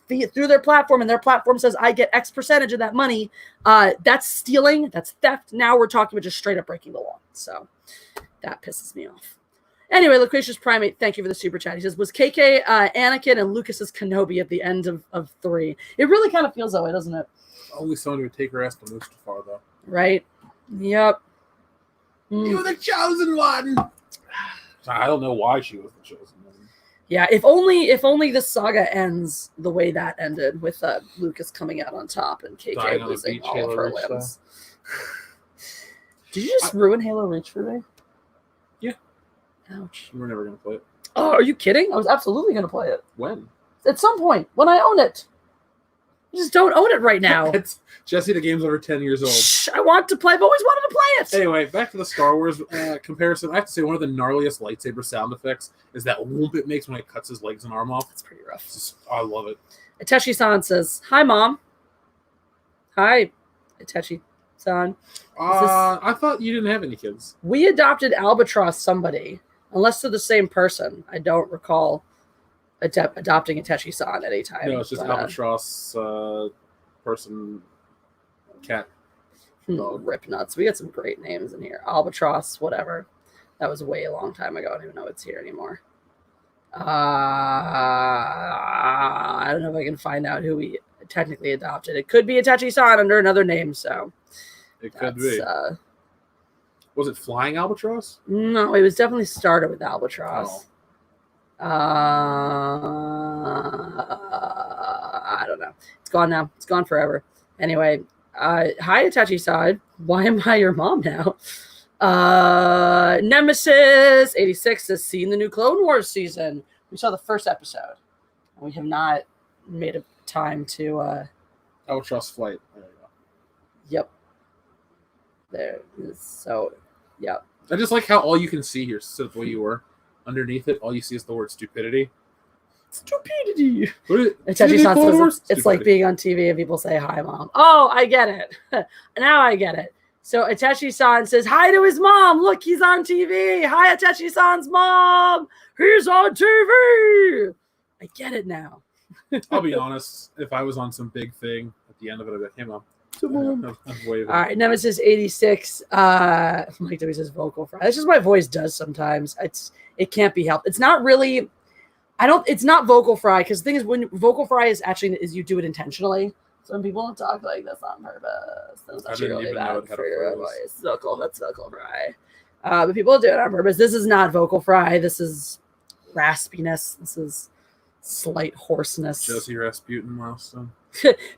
through their platform, and their platform says I get X percentage of that money, that's stealing, that's theft. Now we're talking about just straight up breaking the law. So that pisses me off. Anyway, Loquacious Primate, thank you for the super chat. He says, was KK Anakin and Lucas's Kenobi at the end of 3? It really kind of feels that way, doesn't it? Only someone who would take her ass to Mustafar, though. Right? Yep. You're the chosen one! I don't know why she was the chosen one. Yeah, if only this saga ends the way that ended, with Lucas coming out on top and KK losing all of her limbs. Did you just ruin Halo Reach for me? Yeah. Ouch. We're never going to play it. Oh, are you kidding? I was absolutely going to play it. When? At some point, when I own it. You just don't own it right now. Jesse, the game's over 10 years old. Shh, I want to play. I've always wanted to play it. Anyway, back to the Star Wars comparison. I have to say, one of the gnarliest lightsaber sound effects is that whoomp it makes when it cuts his legs and arm off. That's pretty rough. I love it. Ateshi-san says, hi, Mom. Hi, Ateshi-san. I thought you didn't have any kids. We adopted Albatross somebody. Unless they're the same person. I don't recall adopting Ateshi-san at any time. No, it's just Albatross person, cat. Rip nuts. We got some great names in here. Albatross, whatever. That was way a long time ago. I don't even know it's here anymore. I don't know if I can find out who we technically adopted. It could be Atechi-san under another name, so. It could be. Was it Flying Albatross? No, it was definitely started with Albatross. Oh. I don't know. It's gone now. It's gone forever. Anyway, hi, Atechi-san. Why am I your mom now? Nemesis 86 has seen the new Clone Wars season. We saw the first episode. We have not made a time to Albatross Flight. There you go. Yep. There is so yep. I just like how all you can see here, so the way you were. Underneath it, all you see is the word stupidity. Stupidity. Stupidity. It's like being on TV and people say, hi, Mom. Oh, I get it. Now I get it. So Atechi-san says hi to his mom. Look, he's on TV. Hi, Atechi-san's mom. He's on TV. I get it now. I'll be honest. If I was on some big thing at the end of it, I'd be like, hey, Mom. All right, Nemesis 86. Mike W says vocal fry. That's just what my voice does sometimes. It can't be helped. It's not really. It's not vocal fry, because the thing is, when vocal fry is you do it intentionally. So when people don't talk like this on purpose, that's actually really bad for your voice. That's vocal fry. But people do it on purpose. This is not vocal fry. This is raspiness. This is Slight hoarseness. Josie Rasputin milestone.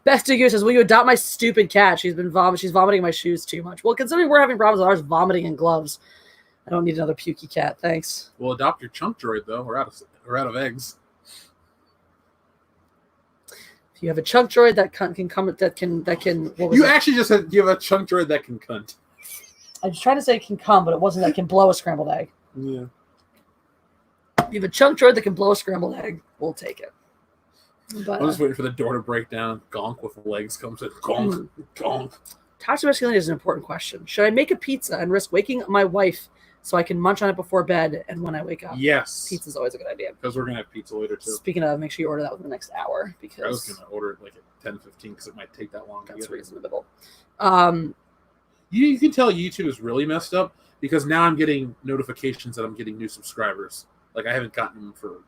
Beth Dugu says, will you adopt my stupid cat? She's vomiting in my shoes too much. Well, considering we're having problems with ours vomiting in gloves, I don't need another pukey cat. Thanks. We'll adopt your chunk droid, though. We're out of eggs. If you have a chunk droid that can come, that can. What was You it? actually just said you have a chunk droid that can cunt. I was trying to say it can come, but it wasn't. That can blow a scrambled egg. Yeah. If you have a chunk droid that can blow a scrambled egg, we'll take it. But, I'm just waiting for the door to break down. Gonk with legs comes in. Gonk. Gonk. Toxic masculinity is an important question. Should I make a pizza and risk waking my wife so I can munch on it before bed and when I wake up? Yes. Pizza's always a good idea. Because we're going to have pizza later, too. Speaking of, make sure you order that within the next hour. Because I was going to order it like at 10:15 because it might take that long. That's reasonable. You can tell YouTube is really messed up because now I'm getting notifications that I'm getting new subscribers. Like I haven't gotten them for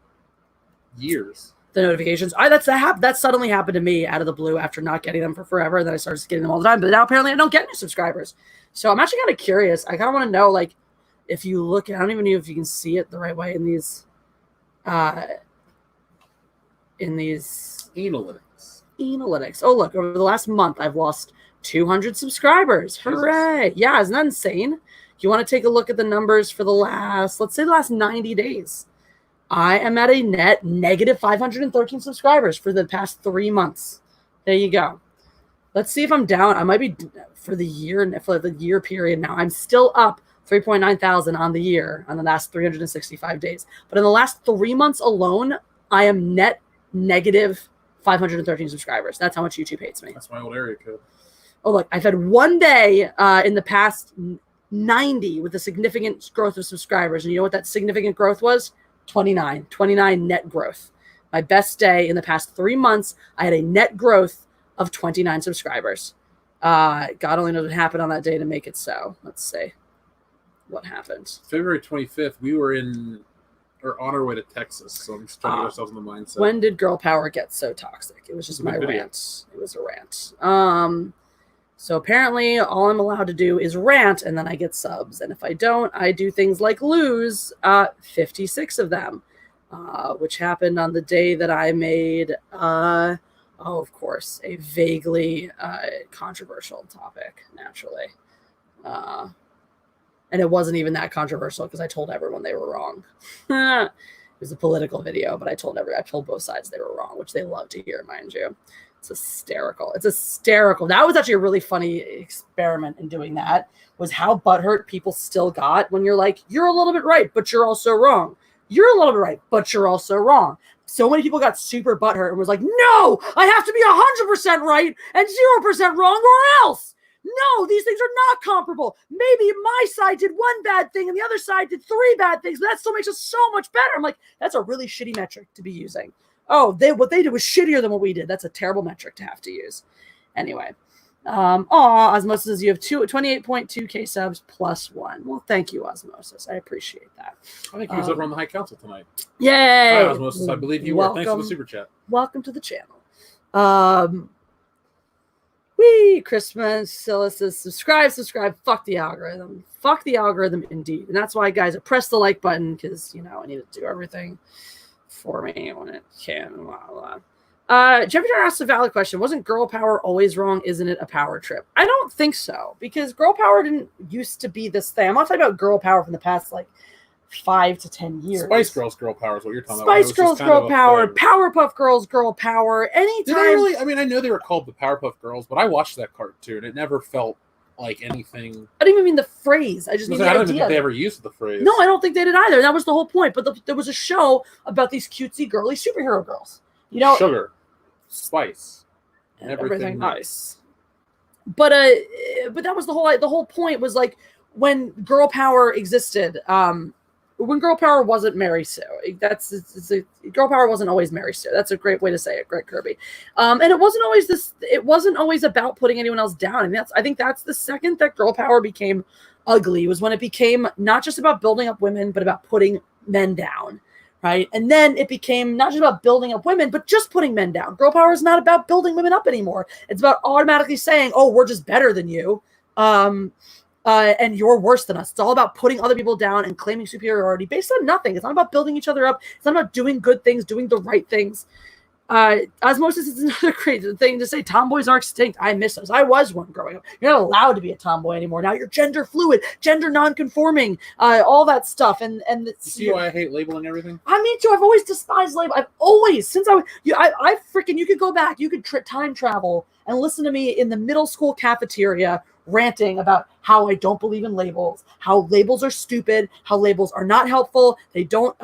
years. The notifications. That suddenly happened to me out of the blue after not getting them for forever. And then I started getting them all the time. But now apparently I don't get new subscribers. So I'm actually kind of curious. I kind of want to know, like, if you look, I don't even know if you can see it the right way in these analytics. Oh, look, over the last month, I've lost 200 subscribers. Hooray. Jesus. Yeah, isn't that insane? You want to take a look at the numbers for let's say the last 90 days. I am at a net negative 513 subscribers for the past 3 months. There you go. Let's see if I'm down. I might be for the year period now. I'm still up 3.9 thousand on the year on the last 365 days. But in the last 3 months alone, I am net negative 513 subscribers. That's how much YouTube hates me. That's my old area code. Oh, look, I've had one day in the past 90 with a significant growth of subscribers. And you know what that significant growth was? 29 net growth. My best day in the past 3 months, I had a net growth of 29 subscribers. God only knows what happened on that day to make it so. Let's see what happened. February 25th, we were on our way to Texas, so I'm just trying to get ourselves in the mindset. When did girl power get so toxic? It was just my rant. It was a rant. So apparently all I'm allowed to do is rant and then I get subs. And if I don't, I do things like lose 56 of them, which happened on the day that I made, of course, a vaguely controversial topic, naturally. And it wasn't even that controversial because I told everyone they were wrong. It was a political video, but I told both sides they were wrong, which they love to hear, mind you. It's hysterical. That was actually a really funny experiment in doing that, was how butthurt people still got when you're like, you're a little bit right, but you're also wrong. You're a little bit right, but you're also wrong. So many people got super butthurt and was like, no, I have to be 100% right and 0% wrong or else. No, these things are not comparable. Maybe my side did one bad thing and the other side did 3 bad things, but that still makes us so much better. I'm like, that's a really shitty metric to be using. Oh, what they did was shittier than what we did. That's a terrible metric to have to use. Anyway. Osmosis says you have 28.2k subs plus 1. Well, thank you, Osmosis. I appreciate that. I think he was over on the High Council tonight. Yay! Hi, Osmosis. I believe you were. Thanks for the super chat. Welcome to the channel. Christmas Scylla says subscribe. Fuck the algorithm. Fuck the algorithm indeed. And that's why, guys, I press the like button because, I need to do everything for me when it can. Jeffrey Turner asked a valid question. Wasn't girl power always wrong? Isn't it a power trip? I don't think so, because girl power didn't used to be this thing. I'm not talking about girl power from the past 5 to 10 years. Spice Girls girl power is what you're talking about. Spice Girls girl power, Powerpuff Girls girl power. Anytime. I know they were called the Powerpuff Girls, but I watched that cartoon. It never felt like anything. I didn't even mean the phrase. I just mean the idea. I don't think they ever used the phrase. No, I don't think they did either. That was the whole point. But there was a show about these cutesy, girly superhero girls. Sugar, spice, and everything nice. But that was the whole point was when girl power existed. When girl power wasn't Mary Sue. Girl power wasn't always Mary Sue. That's a great way to say it, Greg Kirby. And it wasn't always this. It wasn't always about putting anyone else down. And I think that's the second that girl power became ugly, was when it became not just about building up women, but about putting men down, right? And then it became not just about building up women, but just putting men down. Girl power is not about building women up anymore. It's about automatically saying, "Oh, we're just better than you." and you're worse than us. It's all about putting other people down and claiming superiority based on nothing. It's not about building each other up. It's not about doing good things, doing the right things. Osmosis is another crazy thing to say. Tomboys are extinct. I miss those. I was one growing up. You're not allowed to be a tomboy anymore. Now you're gender fluid, gender non-conforming, all that stuff. And you see why I hate labeling everything? I mean, too. I've always despised label. I've always, since I freaking, you could go back, you could time travel and listen to me in the middle school cafeteria ranting about how I don't believe in labels, how labels are stupid, how labels are not helpful. They don't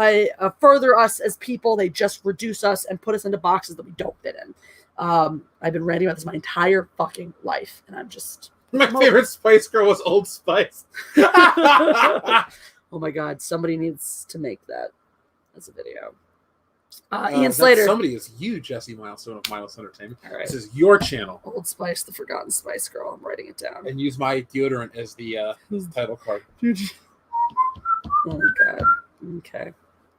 further us as people. They just reduce us and put us into boxes that we don't fit in. I've been ranting about this my entire fucking life, and I'm just... My favorite Spice Girl was Old Spice. Oh my God, somebody needs to make that as a video. Ian Slater. Somebody is you, Jesse Milestone of Miles Entertainment. All right. This is your channel. Old Spice, the Forgotten Spice Girl. I'm writing it down. And use my deodorant as the title card. Oh my God. Okay.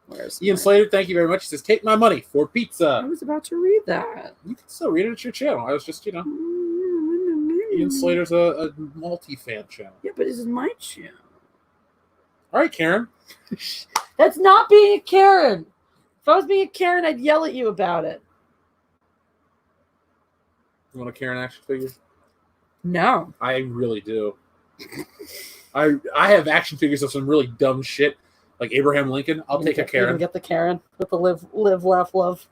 Where's Ian Slater, thank you very much. He says, take my money for pizza. I was about to read that. You can still read it. It's your channel. I was just, Ian Slater's a multi-fan channel. Yeah, but this is my channel. All right, Karen. That's not being a Karen. If I was being a Karen, I'd yell at you about it. You want a Karen action figure? No. I really do. I have action figures of some really dumb shit, like Abraham Lincoln. I'll take a Karen. You can get the Karen with the live, laugh, love.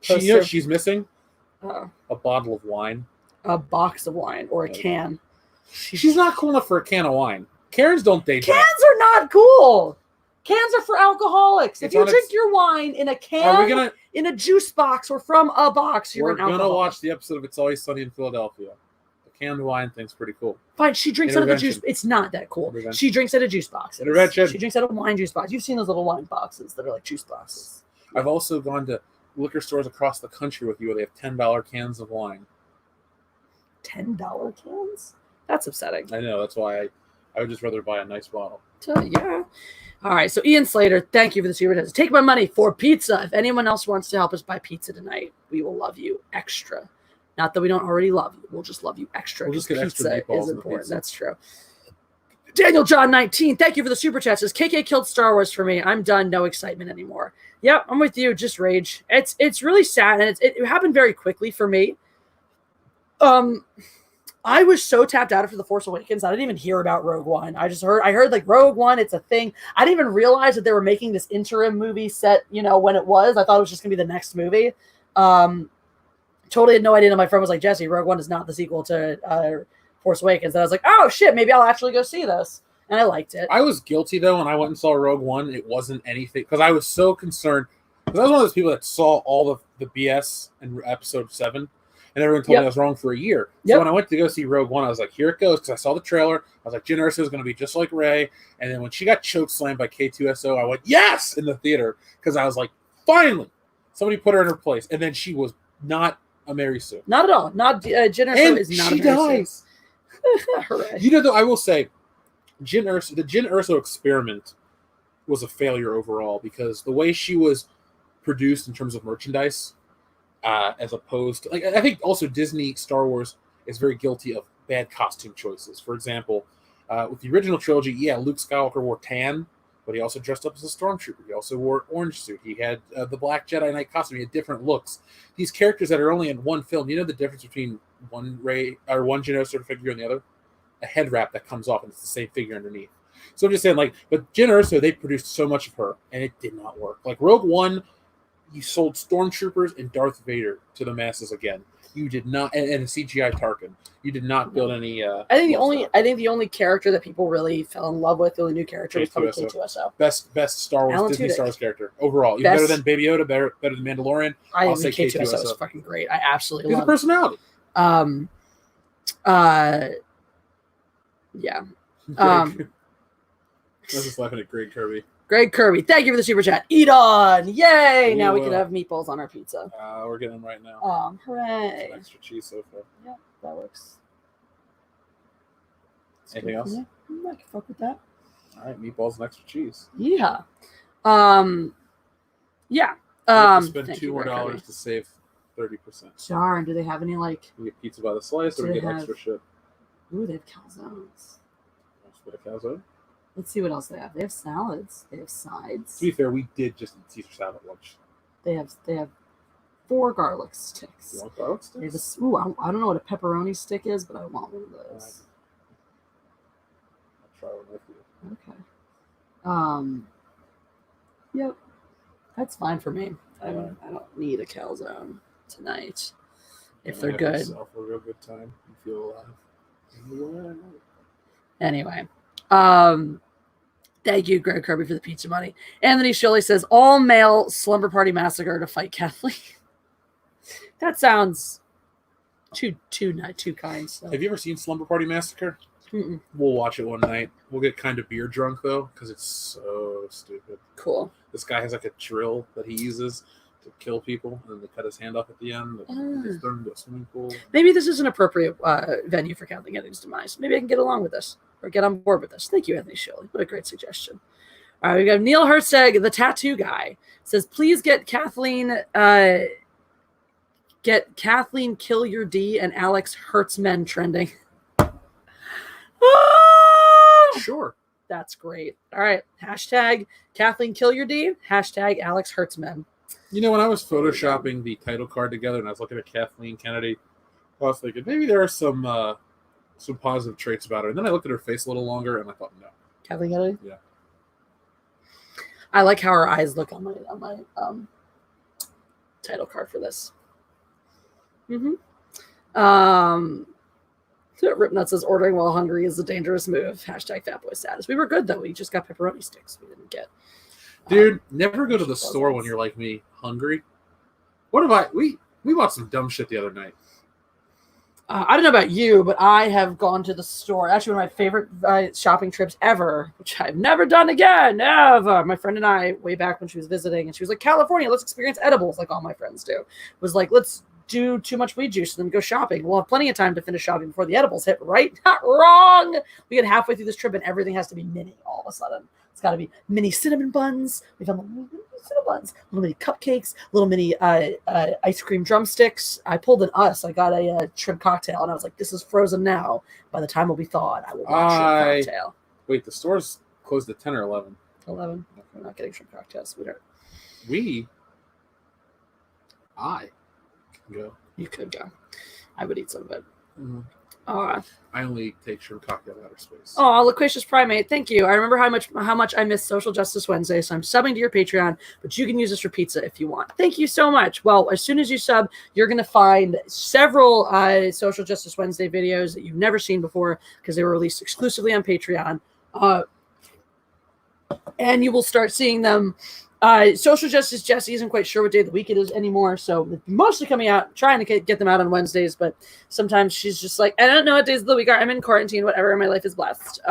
You know what she's missing? A bottle of wine. A box of wine or a can. She's not cool enough for a can of wine. Karens don't date. Cans are not cool. Cans are for alcoholics. If you drink your wine in a can, in a juice box, or from a box, you're an alcoholic. We're going to watch the episode of It's Always Sunny in Philadelphia. The canned wine thing's pretty cool. Fine, she drinks out of the juice. It's not that cool. She drinks out of juice boxes. She drinks out of wine juice boxes. You've seen those little wine boxes that are like juice boxes. I've also gone to liquor stores across the country with you where they have $10 cans of wine. $10 cans? That's upsetting. I know. That's why I would just rather buy a nice bottle. Yeah. All right. So Ian Slater, thank you for the super chats. Take my money for pizza. If anyone else wants to help us buy pizza tonight, we will love you extra. Not that we don't already love you. We'll just love you extra. We'll just get pizza extra meatballs is important. Pizza. That's true. Daniel John 19, thank you for the super chat. Says KK killed Star Wars for me. I'm done. No excitement anymore. Yep, I'm with you. Just rage. It's really sad, and it happened very quickly for me. I was so tapped out after The Force Awakens. I didn't even hear about Rogue One. I heard like Rogue One, it's a thing. I didn't even realize that they were making this interim movie set, when it was. I thought it was just going to be the next movie. Totally had no idea. And my friend was like, Jesse, Rogue One is not the sequel to Force Awakens. And I was like, oh, shit, maybe I'll actually go see this. And I liked it. I was guilty, though, when I went and saw Rogue One. It wasn't anything. Because I was so concerned. Because I was one of those people that saw all the BS in Episode 7. And everyone told me I was wrong for a year. So when I went to go see Rogue One, I was like, here it goes. Because I saw the trailer. I was like, Jyn Erso is going to be just like Rey. And then when she got chokeslammed by K2SO, I went, yes, in the theater. Because I was like, finally, somebody put her in her place. And then she was not a Mary Sue. Not at all. Not Jyn Erso is not a Mary dies. Sue. Though, I will say, the Jyn Erso experiment was a failure overall. Because the way she was produced in terms of merchandise, as opposed to, I think also Disney Star Wars is very guilty of bad costume choices. For example, with the original trilogy, Luke Skywalker wore tan, but he also dressed up as a stormtrooper. He also wore an orange suit. He had the Black Jedi Knight costume. He had different looks. These characters that are only in one film, you know the difference between one Jyn Erso figure and the other? A head wrap that comes off and it's the same figure underneath. So I'm just saying, but Jyn Erso, they produced so much of her, and it did not work. Like Rogue One, you sold stormtroopers and Darth Vader to the masses again. You did not, and a CGI Tarkin. You did not build any. I think the only character that people really fell in love with, the only new character, was probably K2SO. Best Star Wars Disney Star Wars character overall. Even better than Baby Yoda, better than Mandalorian. I'll say K2SO is fucking great. I absolutely love the personality. Yeah. I was just laughing at Greg Kirby. Greg Kirby, thank you for the super chat. Eat on! Yay! Now we can have meatballs on our pizza. We're getting them right now. Hooray! Some extra cheese so far. Yeah, that works. Anything else? I can fuck with that. All right, meatballs and extra cheese. Yeah. Yeah. Spend $2 more to save 30%. Darn, do they have any We get pizza by the slice, or we get extra shit. Ooh, they have calzones. With a calzone. Let's see what else they have. They have salads. They have sides. To be fair, we did just eat Caesar salad at lunch. They have 4 garlic sticks. You want garlic sticks? They have I don't know what a pepperoni stick is, but I want one of those. I'll try one with you. Okay. Yep. That's fine for me. I don't need a calzone tonight. If they're good. Yourself a real good time. You feel alive. Anyway. Thank you, Greg Kirby, for the pizza money. Anthony Shirley says, all male slumber party massacre to fight Kathleen. That sounds too kind. So. Have you ever seen Slumber Party Massacre? Mm-mm. We'll watch it one night. We'll get kind of beer drunk, though, because it's so stupid. Cool. This guy has like a drill that he uses to kill people, and then they cut his hand off at the end. He's thrown into a swimming pool. Maybe this is an appropriate venue for Kathleen Kennedy's demise. Maybe I can get along with this or get on board with this. Thank you, Anthony Shirley. What a great suggestion. All right, we got Neil Herzeg, the tattoo guy, says, please get Kathleen Kill Your D and Alex Hertzmen trending. Sure. That's great. All right. Hashtag Kathleen Kill Your D. Hashtag Alex Hertzmen. You know, when I was photoshopping the title card together and I was looking at Kathleen Kennedy, I was thinking maybe there are some positive traits about her. And then I looked at her face a little longer and I thought, no. Kathleen Kennedy? Yeah. I like how her eyes look on my title card for this. Ripnut says ordering while hungry is a dangerous move. Hashtag fatboy status. We were good though. We just got pepperoni sticks. We didn't get. Dude, never go to the store when you're like me, hungry. We bought some dumb shit the other night. I don't know about you, but I have gone to the store. Actually, one of my favorite shopping trips ever, which I've never done again, ever. My friend and I, way back when she was visiting, and she was like, California, let's experience edibles like all my friends do. Was like, let's do too much weed juice and then go shopping. We'll have plenty of time to finish shopping before the edibles hit, right? Not wrong. We get halfway through this trip and everything has to be mini all of a sudden. It's got to be mini cinnamon buns. We found little cinnamon buns, little mini cupcakes, little mini ice cream drumsticks. I pulled an us. I got a shrimp cocktail and I was like, this is frozen now. By the time it'll be thawed, I will want shrimp cocktail. Wait, the store's closed at 10 or 11? 11. Okay. We're not getting shrimp cocktails, sweetheart. I can go. You could go. I would eat some of it. Mm-hmm. I only take shrimp cocktail outer space. Oh, Loquacious Primate, thank you. I remember how much I miss Social Justice Wednesday, so I'm subbing to your Patreon, but you can use this for pizza if you want. Thank you so much. Well, as soon as you sub, you're going to find several Social Justice Wednesday videos that you've never seen before because they were released exclusively on Patreon. And you will start seeing them. Social Justice Jesse isn't quite sure what day of the week it is anymore, so it's mostly coming out, trying to get them out on Wednesdays, but sometimes she's just like, I don't know what days of the week are. I'm in quarantine, whatever. My life is blessed.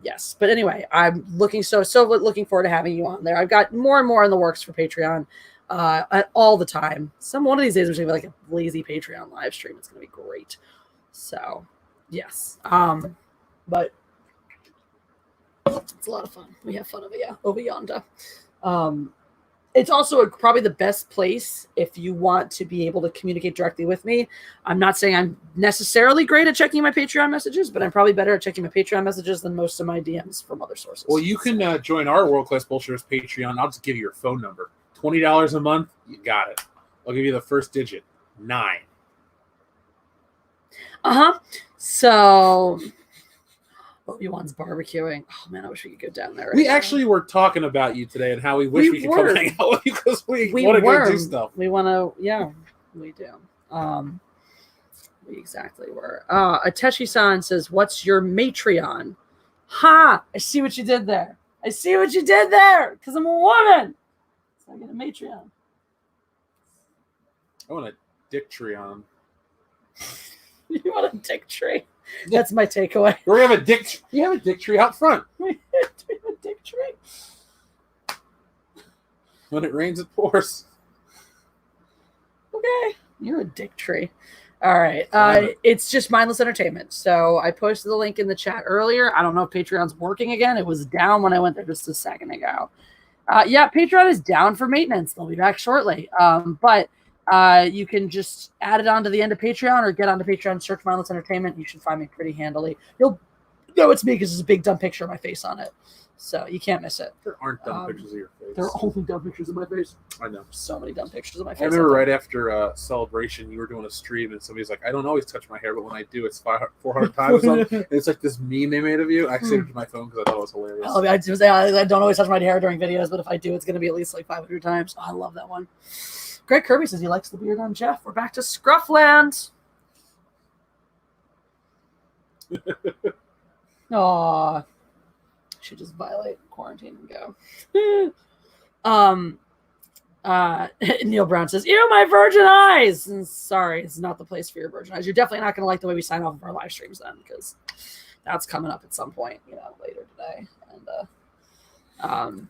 Yes, but anyway, I'm looking looking forward to having you on there. I've got more and more in the works for Patreon all the time. One of these days, we're going to be like a lazy Patreon live stream. It's going to be great. So, yes. But it's a lot of fun. We have fun over yonder. It's also probably the best place if you want to be able to communicate directly with me. I'm not saying I'm necessarily great at checking my Patreon messages, but I'm probably better at checking my Patreon messages than most of my DMs from other sources. Well, you can join our World Class Bullshitters Patreon. I'll just give you your phone number. $20 a month, you got it. I'll give you the first digit, 9. So Obi-Wan's barbecuing. Oh man, I wish we could go down there. We actually were talking about you today and how we wish we could come hang out with you because we want to go do stuff. We want to, yeah, we do. We exactly were. Ateshi-san says, "What's your Matreon?" Ha! I see what you did there. Because I'm a woman. So I get a Matreon. I want a dick Treon. You want a dick tree? That's my takeaway. We have a dick. You have a dick tree out front. We have a dick tree. When it rains, it pours. Okay, you're a dick tree. All right. It's just mindless entertainment. So I posted the link in the chat earlier. I don't know if Patreon's working again. It was down when I went there just a second ago. Yeah, Patreon is down for maintenance. They'll be back shortly. But You can just add it onto the end of Patreon or get onto Patreon, search Mindless Entertainment. You should find me pretty handily. You'll know it's me because there's a big dumb picture of my face on it. So you can't miss it. There aren't dumb pictures of your face. There are only dumb pictures of my face. I know. So many dumb pictures of my face. I remember right after Celebration, you were doing a stream, and somebody's like, I don't always touch my hair, but when I do, it's 400 times. And it's like this meme they made of you. I saved it to my phone because I thought it was hilarious. I don't always touch my hair during videos, but if I do, it's going to be at least like 500 times. Oh, I love that one. Greg Kirby says he likes the beard on Jeff. We're back to Scruffland. Aw. Should just violate quarantine and go. Neil Brown says, ew, my virgin eyes. And sorry, it's not the place for your virgin eyes. You're definitely not going to like the way we sign off of our live streams then, because that's coming up at some point, later today. And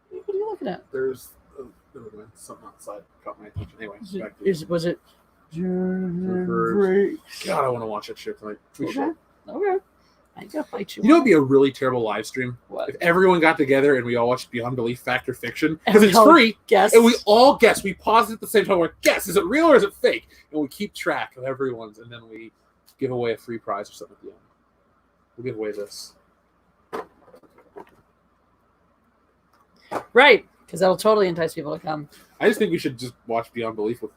what are you looking at? There's something outside caught my attention. Anyway, was it? God, I want to watch that shit tonight. Okay. I gotta fight you. You know, it'd be a really terrible live stream if everyone got together and we all watched Beyond Belief Fact or Fiction, because it's free. Guess. And we all guess. We pause it at the same time. We're like, guess, is it real or is it fake? And we keep track of everyone's, and then we give away a free prize or something at the end. We'll give away this. Right, because that'll totally entice people to come. I just think we should just watch Beyond Belief with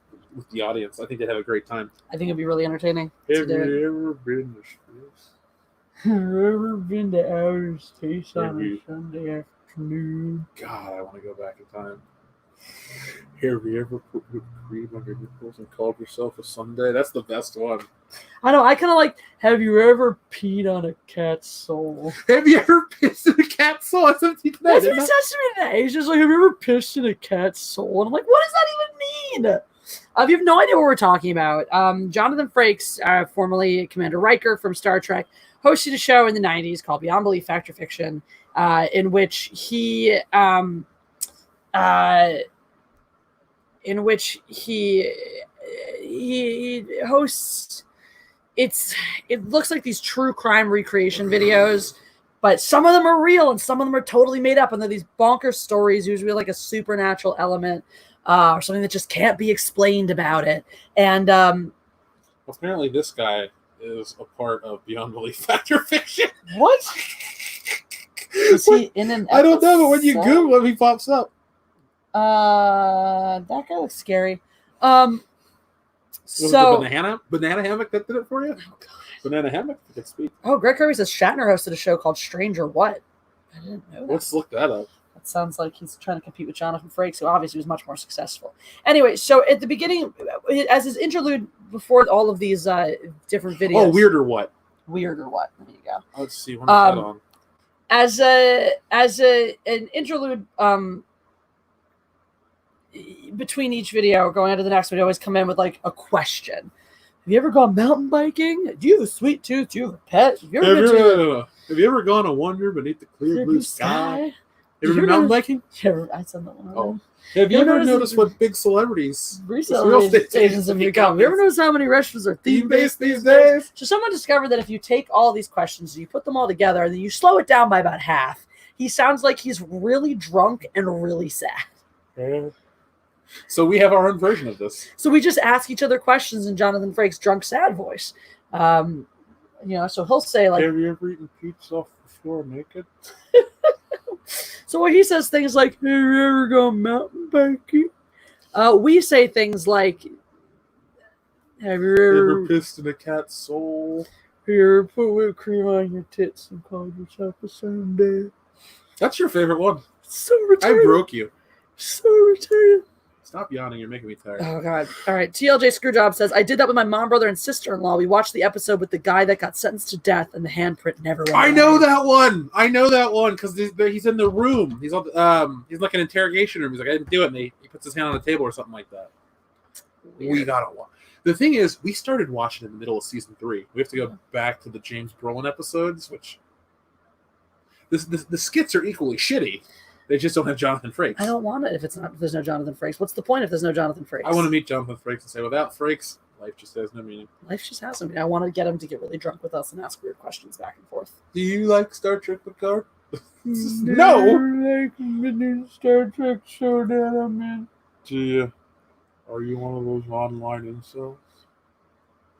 the audience. I think they'd have a great time. I think it'd be really entertaining. Have you ever been to Space? Have you ever been to outer space on a Sunday afternoon? God, I want to go back in time. Have you ever put whipped cream on your nipples and called yourself a Sunday? That's the best one. I know. I kind of like, have you ever peed on a cat's soul? Have you ever pissed in a cat's soul? That's what he said to me today. He's just like, have you ever pissed in a cat's soul? And I'm like, what does that even mean? You have no idea what we're talking about. Jonathan Frakes, formerly Commander Riker from Star Trek, hosted a show in the 90s called Beyond Belief Fact or Fiction, in which he hosts. It looks like these true crime recreation videos, but some of them are real and some of them are totally made up, and they're these bonkers stories, usually like a supernatural element or something that just can't be explained about it. And apparently this guy is a part of Beyond Belief Fact or Fiction. What? Is he in an episode? I don't know, but when you Google him, he pops up. That guy looks scary. Was it the banana hammock that did it for you? Oh, God. Banana hammock? I can speak. Oh, Greg Kirby says Shatner hosted a show called Stranger What? I didn't know that. Let's look that up. That sounds like he's trying to compete with Jonathan Frakes, who obviously was much more successful. Anyway, so at the beginning, as his interlude before all of these different videos. Oh, Weird or What? Weird or What? There you go. Let's see. When is that on? As an interlude between each video going into the next, we'd always come in with like a question. Have you ever gone mountain biking? Do you have a sweet tooth? Do you have a pet? Have you ever gone a wander beneath the clear blue sky? Have you ever been mountain biking? Yeah, I said that one. Oh. Have you ever noticed what big celebrities real stations have become? Have you ever noticed how many restaurants are theme-based these days? So someone discovered that if you take all these questions and you put them all together and then you slow it down by about half, he sounds like he's really drunk and really sad. So we have our own version of this. So we just ask each other questions in Jonathan Frakes' drunk, sad voice. So he'll say like, have you ever eaten pizza off the floor naked? So when he says things like, have you ever gone mountain biking? We say things like, have you ever pissed in a cat's soul? Have you ever put whipped cream on your tits and called yourself a Sunday? That's your favorite one. So retarded. I broke you. So retarded. Stop yawning. You're making me tired. Oh, God. All right. TLJ Screwjob says, I did that with my mom, brother, and sister-in-law. We watched the episode with the guy that got sentenced to death, and the handprint never went I know that one because he's in the room. He's like an interrogation room. He's like, I didn't do it. And he puts his hand on the table or something like that. Weird. We got to watch. The thing is, we started watching in the middle of season 3. We have to go back to the James Brolin episodes, which the skits are equally shitty. They just don't have Jonathan Frakes. I don't want it if there's no Jonathan Frakes. What's the point if there's no Jonathan Frakes? I want to meet Jonathan Frakes and say, without Frakes, life just has no meaning. Life just has no meaning. I want to get him to get really drunk with us and ask weird questions back and forth. Do you like Star Trek Picard? No! Like mini Star Trek show that I'm in. Gee, are you one of those online incels?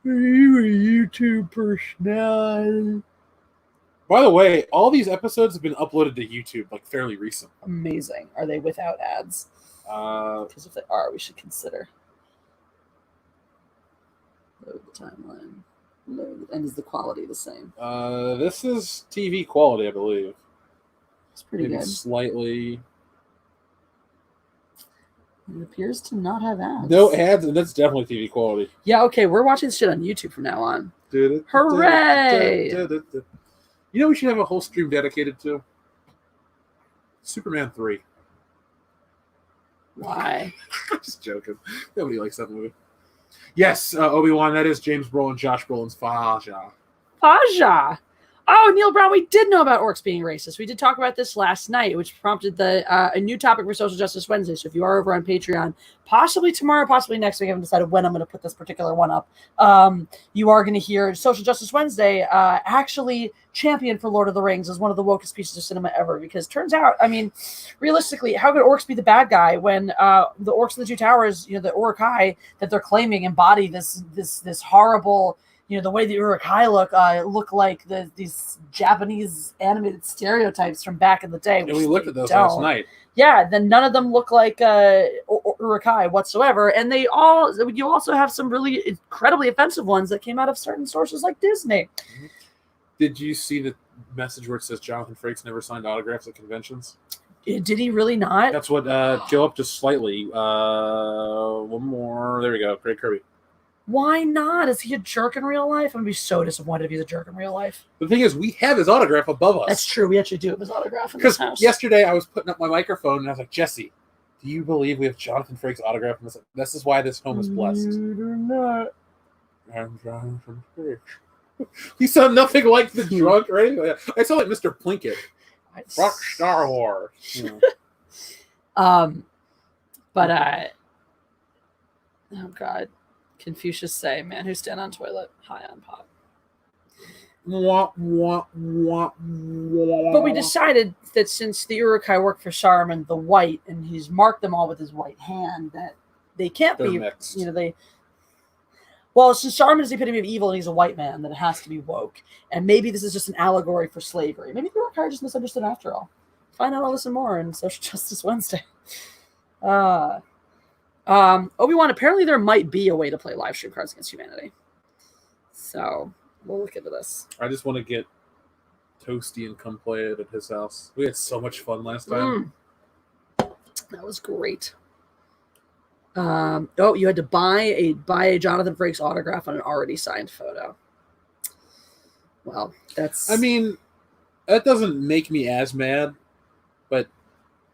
Are you a YouTube personality? By the way, all these episodes have been uploaded to YouTube, like, fairly recent. Amazing. Are they without ads? Because if they are, we should consider. Load the timeline. Load. And is the quality the same? This is TV quality, I believe. It's pretty Maybe good. slightly. It appears to not have ads. No ads, and that's definitely TV quality. Yeah, okay, we're watching this shit on YouTube from now on. Hooray! You know we should have a whole stream dedicated to? Superman 3. Why? I'm just joking. Nobody likes that movie. Yes, Obi-Wan, that is James Brolin, Josh Brolin's Faja. Faja! Oh, Neil Brown, we did know about orcs being racist. We did talk about this last night, which prompted a new topic for Social Justice Wednesday. So if you are over on Patreon, possibly tomorrow, possibly next week, I haven't decided when I'm going to put this particular one up, you are going to hear Social Justice Wednesday actually champion for Lord of the Rings as one of the wokest pieces of cinema ever. Because turns out, I mean, realistically, how could orcs be the bad guy when the orcs in the Two Towers, you know, the Uruk-hai that they're claiming embody this horrible... You know, the way the Uruk-hai look like these Japanese animated stereotypes from back in the day. And we looked at those last night. Yeah, then none of them look like Uruk-hai whatsoever. And you also have some really incredibly offensive ones that came out of certain sources like Disney. Did you see the message where it says Jonathan Frakes never signed autographs at conventions? Did he really not? That's what, go up just slightly. One more. There we go. Greg Kirby. Why not? Is he a jerk in real life? I'm going to be so disappointed if he's a jerk in real life. The thing is, we have his autograph above us. That's true. We actually do have his autograph in this house. Because yesterday I was putting up my microphone and I was like, Jesse, do you believe we have Jonathan Frakes' autograph in this? This is why this home is blessed. You do not. I'm Jonathan Frakes. He sound nothing like the drunk or anything. I sound like Mr. Plinkett. Rock Star Wars. You know. Oh God. Confucius say, man who stand on toilet, high on pot. But we decided that since the Uruk-hai work for Saruman the White, and he's marked them all with his white hand, that they can't be mixed. You know, well, since Saruman is the epitome of evil and he's a white man, then it has to be woke. And maybe this is just an allegory for slavery. Maybe the Uruk-hai are just misunderstood after all. Find out all this and more in Social Justice Wednesday. Obi-Wan, apparently there might be a way to play live stream Cards Against Humanity. So we'll look into this. I just want to get Toasty and come play it at his house. We had so much fun last time. That was great. You had to buy a Jonathan Frakes autograph on an already signed photo. Well, that's... I mean, that doesn't make me as mad, but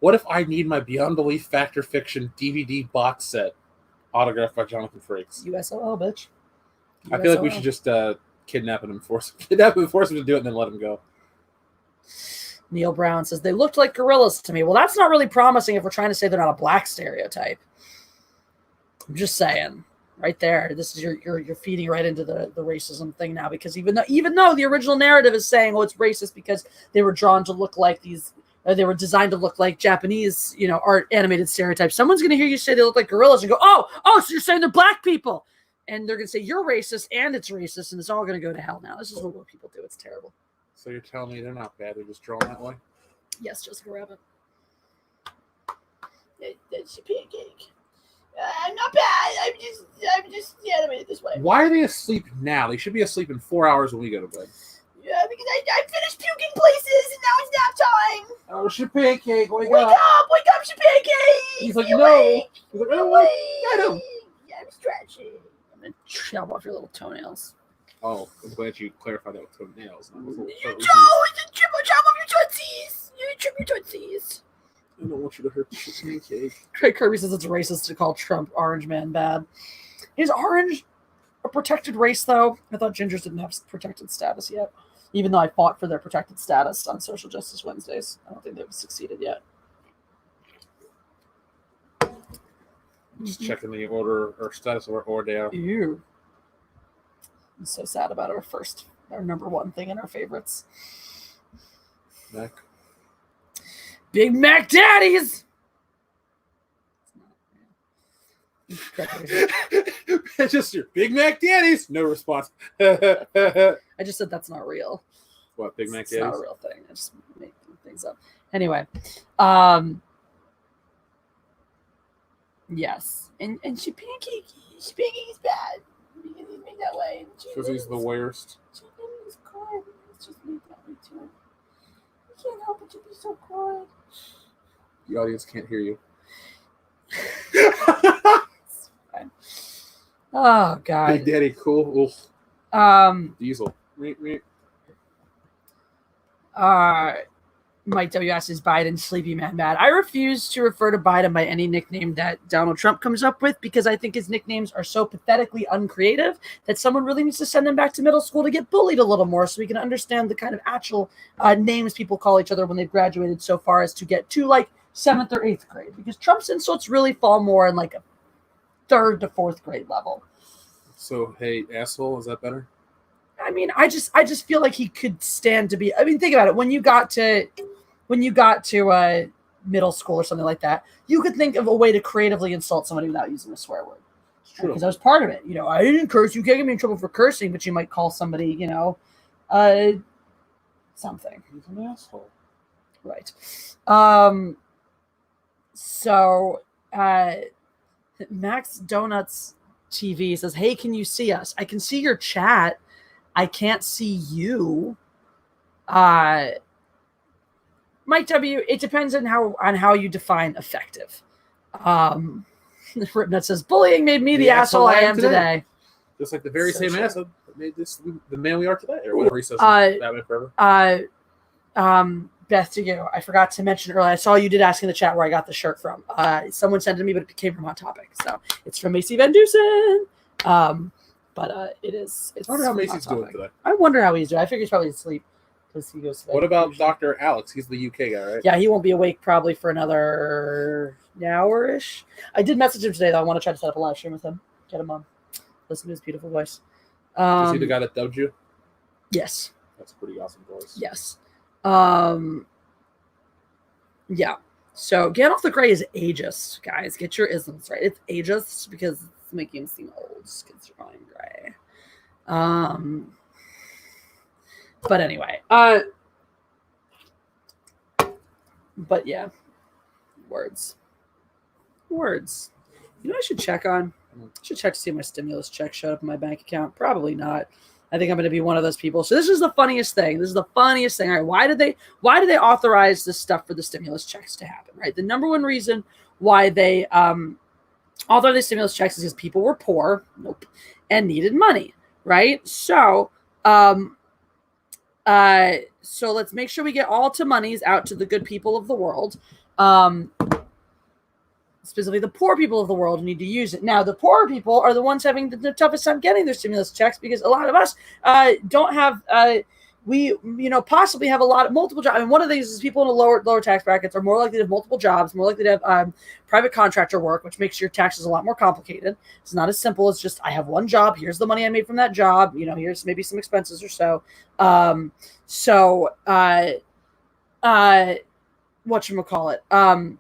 what if I need my Beyond Belief Factor Fiction DVD box set autographed by Jonathan Frakes? USOL, bitch. I feel like we should just kidnap him and force him to do it and then let him go. Neil Brown says, they looked like gorillas to me. Well, that's not really promising if we're trying to say they're not a black stereotype. I'm just saying. Right there. This is you're feeding right into the racism thing now, because even though the original narrative is saying, oh, it's racist because they were drawn to look like these... they were designed to look like Japanese, art animated stereotypes. Someone's going to hear you say they look like gorillas and go, oh, so you're saying they're black people. And they're going to say you're racist and it's racist and it's all going to go to hell now. This is what people do. It's terrible. So you're telling me they're not bad. They're just drawn that way? Yes, Jessica Rabbit. That's a pancake. I'm not bad. I'm just animated this way. Why are they asleep now? They should be asleep in 4 hours when we go to bed. Yeah, because I finished puking places and now it's nap time. Oh, Shapancake, wake up, Shapancake. He's like, no. He's like, oh, get him. Yeah, I'm stretching. I'm going to chop off your little toenails. Oh, I'm glad you clarified that with toenails. It's a chop off your tootsies. You trim your tootsies. I don't want you to hurt the Shapancake. Craig Kirby says it's racist to call Trump Orange Man bad. Is orange a protected race, though? I thought gingers didn't have protected status yet. Even though I fought for their protected status on Social Justice Wednesdays. I don't think they've succeeded yet. Just checking the order or status of our order. Ew. I'm so sad about our number one thing in our favorites. Mac. Big Mac Daddies. It's just your Big Mac Daddies. No response. I just said that's not real. What, Big Mac It's Daddies? not a real thing. I just make things up. Anyway, yes, and she Pancakey's bad. Because he's made that way. Because he's the worst. He's good. It's just made that way too. You can't help it to be so good. The audience can't hear you. Oh God. Big Daddy, cool. Oof. Diesel. Mike W. asks, is Biden Sleepy Man mad? I refuse to refer to Biden by any nickname that Donald Trump comes up with because I think his nicknames are so pathetically uncreative that someone really needs to send him back to middle school to get bullied a little more so we can understand the kind of actual names people call each other when they've graduated so far as to get to like 7th or 8th grade. Because Trump's insults really fall more in like a 3rd to 4th grade level. So, hey, asshole, is that better? I mean, I just feel like he could stand to be. I mean, think about it. When you got to middle school or something like that, you could think of a way to creatively insult somebody without using a swear word. It's true. Because that was part of it. You know, I didn't curse. You can't get me in trouble for cursing, but you might call somebody, something. He's an asshole. Right. So, Max Donuts TV says, "Hey, can you see us? I can see your chat. I can't see you." Mike W., it depends on how you define effective. Ripnut says, bullying made me the asshole I am today. Just like the very So same true. asshole that made this the man we are today, or whatever he says. Batman Forever. Beth, to you, I forgot to mention earlier, I saw you did ask in the chat where I got the shirt from. Someone sent it to me, but it came from Hot Topic. So it's from Macy Van Dusen. But it's I wonder how Macy's doing today. I wonder how he's doing. I figure he's probably asleep because he goes to bed. What about Dr. Alex? He's the UK guy, right? Yeah, he won't be awake probably for another hour-ish. I did message him today, though. I want to try to set up a live stream with him. Get him on. Listen to his beautiful voice. Is he the guy that dubbed you? Yes. That's a pretty awesome voice. Yes. Yeah. So Gandalf the Grey is ageist, guys. Get your isms right. It's ageist because it's making him seem old because you're going gray. But anyway, but yeah, words. You know, I should check on. I should check to see if my stimulus check showed up in my bank account. Probably not. I think I'm going to be one of those people. So this is the funniest thing. All right, why did they authorize this stuff for the stimulus checks to happen? Right. The number one reason why they authorized the stimulus checks is because people were poor, and needed money. Right. So so let's make sure we get all to monies out to the good people of the world. Specifically the poor people of the world who need to use it. Now, the poor people are the ones having the toughest time getting their stimulus checks because a lot of us don't have, we possibly have multiple jobs. I mean, one of these is people in the lower tax brackets are more likely to have multiple jobs, more likely to have private contractor work, which makes your taxes a lot more complicated. It's not as simple as just, I have one job, here's the money I made from that job, here's maybe some expenses or so. Whatchamacallit?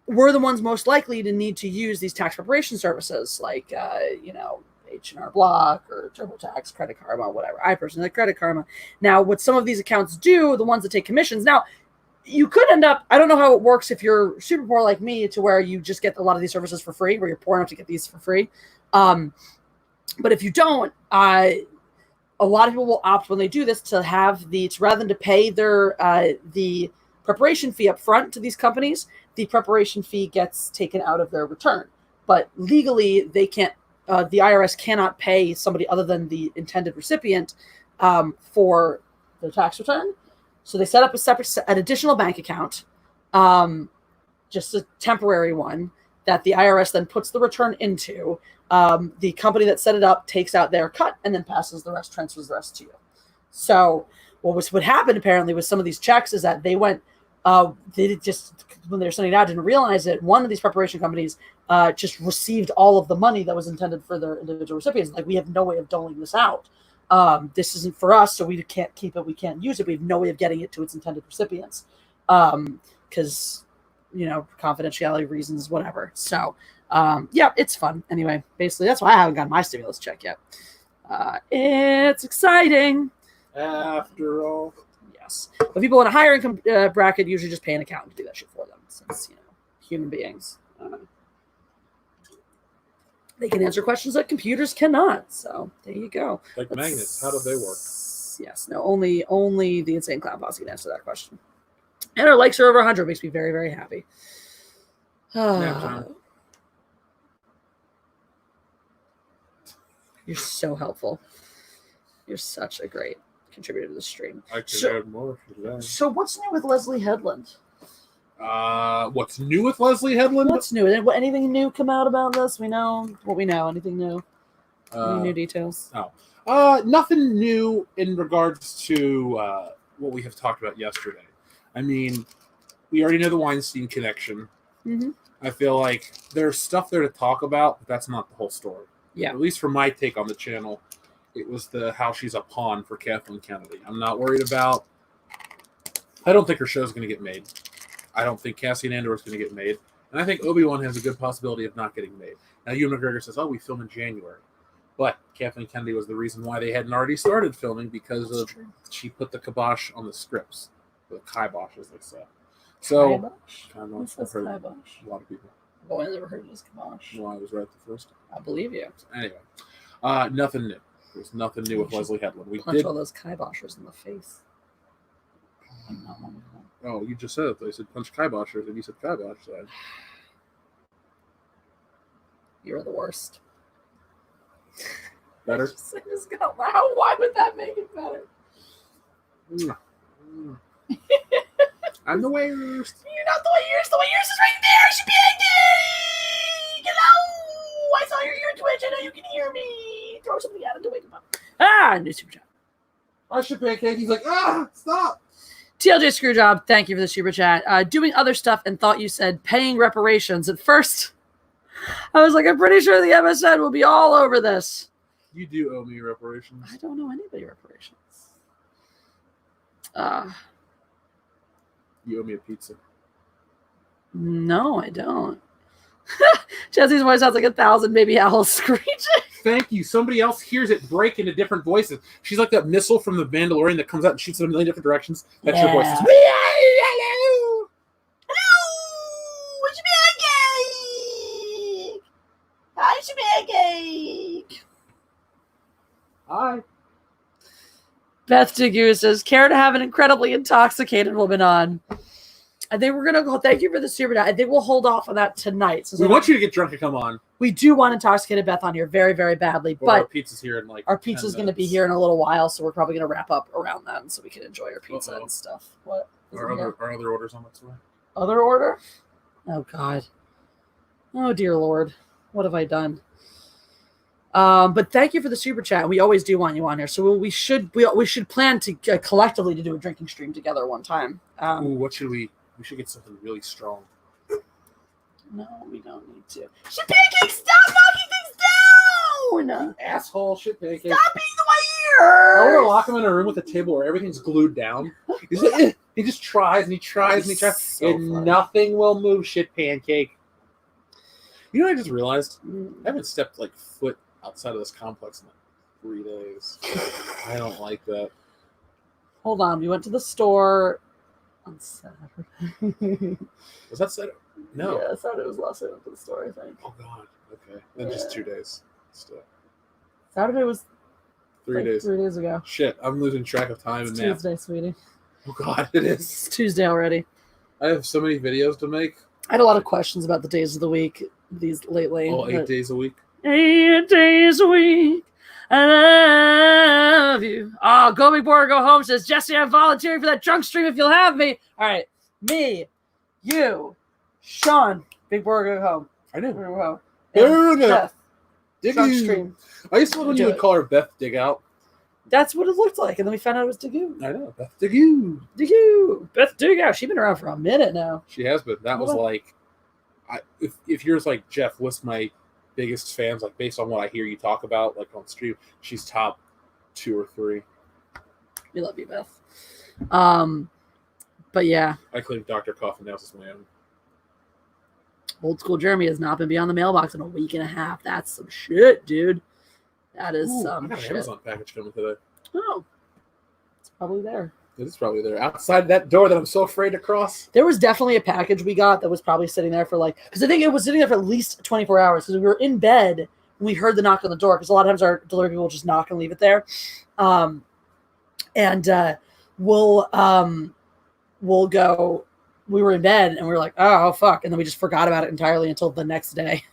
We're the ones most likely to need to use these tax preparation services like, H&R Block or TurboTax, Credit Karma, whatever. I personally like Credit Karma. Now, what some of these accounts do, the ones that take commissions, now, you could end up, I don't know how it works if you're super poor like me to where you just get a lot of these services for free, where you're poor enough to get these for free. But if you don't, a lot of people will opt when they do this to have rather than to pay their the preparation fee up front to these companies, the preparation fee gets taken out of their return. But legally, they can't. The IRS cannot pay somebody other than the intended recipient for their tax return. So they set up an additional bank account, just a temporary one, that the IRS then puts the return into. The company that set it up takes out their cut and then transfers the rest to you. So what happened apparently with some of these checks is that they went, they just, when they were sending it out, didn't realize it. One of these preparation companies just received all of the money that was intended for their individual recipients. Like, we have no way of doling this out. This isn't for us, so we can't keep it. We can't use it. We have no way of getting it to its intended recipients. because, confidentiality reasons, whatever. So, it's fun. Anyway, basically, that's why I haven't gotten my stimulus check yet. It's exciting. After all. Yes. But people in a higher income bracket usually just pay an accountant to do that shit for them, since, human beings. They can answer questions that computers cannot. So there you go. Like magnets, how do they work? Yes, no, only the Insane Clown Posse can answer that question. And our likes are over 100, makes me very, very happy. You're so helpful. You're such a great contributor to the stream. I could add more for that. So what's new with Leslie Headland? What's new with Leslie Headland? What's new? Anything new come out about this? We know what we know. Anything new? Any new details? Nothing new in regards to what we have talked about yesterday. I mean, we already know the Weinstein connection. Mm-hmm. I feel like there's stuff there to talk about, but that's not the whole story. Yeah. At least from my take on the channel, it was how she's a pawn for Kathleen Kennedy. I'm not worried about. I don't think her show's going to get made. I don't think Cassian Andor is going to get made. And I think Obi-Wan has a good possibility of not getting made. Now, Ewan McGregor says, we film in January. But Kathleen Kennedy was the reason why they hadn't already started filming, because she put the kibosh on the scripts. The kibosh, as they say. So, kibosh? I've heard kibosh? A lot of people. Oh, I never heard it as kibosh. Well, I was right the first time. I believe you. So anyway, nothing new. There's nothing new with Leslie Headland. We punch all those kiboshers in the face. Oh, you just said it. They said punch kiboshers, and you said kibosh. So. You're the worst. Better? I just got loud. Why would that make it better? I'm the worst. You're not the worst. The worst is right there. I should be like, hello. I saw your ear twitch. I know you can hear me. Throw something at him to wake him up. New super chat. I should pancake. He's like, stop. TLJ Screwjob, thank you for the super chat. Doing other stuff and thought you said paying reparations. At first, I was like, I'm pretty sure the MSN will be all over this. You do owe me reparations. I don't owe anybody reparations. You owe me a pizza. No, I don't. Jesse's voice sounds like 1,000 baby owls screeching. Thank you. Somebody else hears it break into different voices. She's like that missile from the Mandalorian that comes out and shoots in a million different directions. That's your voice. Hello. It's pancake. Hi. Beth Degu says, care to have an incredibly intoxicated woman on. I think we're going to go. Thank you for the super chat. I think we'll hold off on that tonight. We want you to get drunk and come on. We do want intoxicated Beth on here very, very badly. Well, but our pizza's here in our pizza's going to be here in a little while, so we're probably going to wrap up around then so we can enjoy our pizza and stuff. What? Our other orders on its way. Other order? Oh, God. Oh, dear Lord. What have I done? But thank you for the super chat. We always do want you on here, so we should plan to collectively to do a drinking stream together one time. What should we? We should get something really strong. No, we don't need to. Shit pancake, stop knocking things down! You asshole, shit pancake. Stop being the my ear! I want to lock him in a room with a table where everything's glued down. He's like, eh. He just tries and he tries and he tries, so and funny. Nothing will move. Shit pancake. You know what I just realized? I haven't stepped foot outside of this complex in 3 days. I don't like that. Hold on, we went to the store on Saturday. Was that Saturday? No. Yeah, Saturday was the last day I went to the store, I think. Oh, God. Okay. Then just 2 days. Still. Saturday was 3 days. 3 days ago. Shit, I'm losing track of time it's and Tuesday, sweetie. Oh, God, it is. It's Tuesday already. I have so many videos to make. I had a lot of questions about the days of the week these lately. Oh, 8 days a week? 8 days a week. I love you. Oh, go big boy or go home says, Jesse, I'm volunteering for that drunk stream if you'll have me. All right. Me, you, Sean, big boy or go home. I know. Go home. Beth. Drunk stream. I used to love when you would call her Beth Dig Out. That's what it looked like. And then we found out it was Degu. I know. Beth Degu. Degu. Beth Dig Out. She's been around for a minute now. She has been. That was if yours like Jeff was my biggest fans, based on what I hear you talk about, on stream, she's top 2 or 3. We love you, Beth. But yeah. I claim Dr. Coffin Nails is my own. Old school Jeremy has not been beyond the mailbox in a week and a half. That's some shit, dude. That is some I got an shit. Amazon package coming today. Oh. It's probably there. It is probably there. Outside that door that I'm so afraid to cross. There was definitely a package we got that was probably sitting there for because I think it was sitting there for at least 24 hours because we were in bed when we heard the knock on the door because a lot of times our delivery people will just knock and leave it there. We'll go. We were in bed and we were like, oh, fuck. And then we just forgot about it entirely until the next day.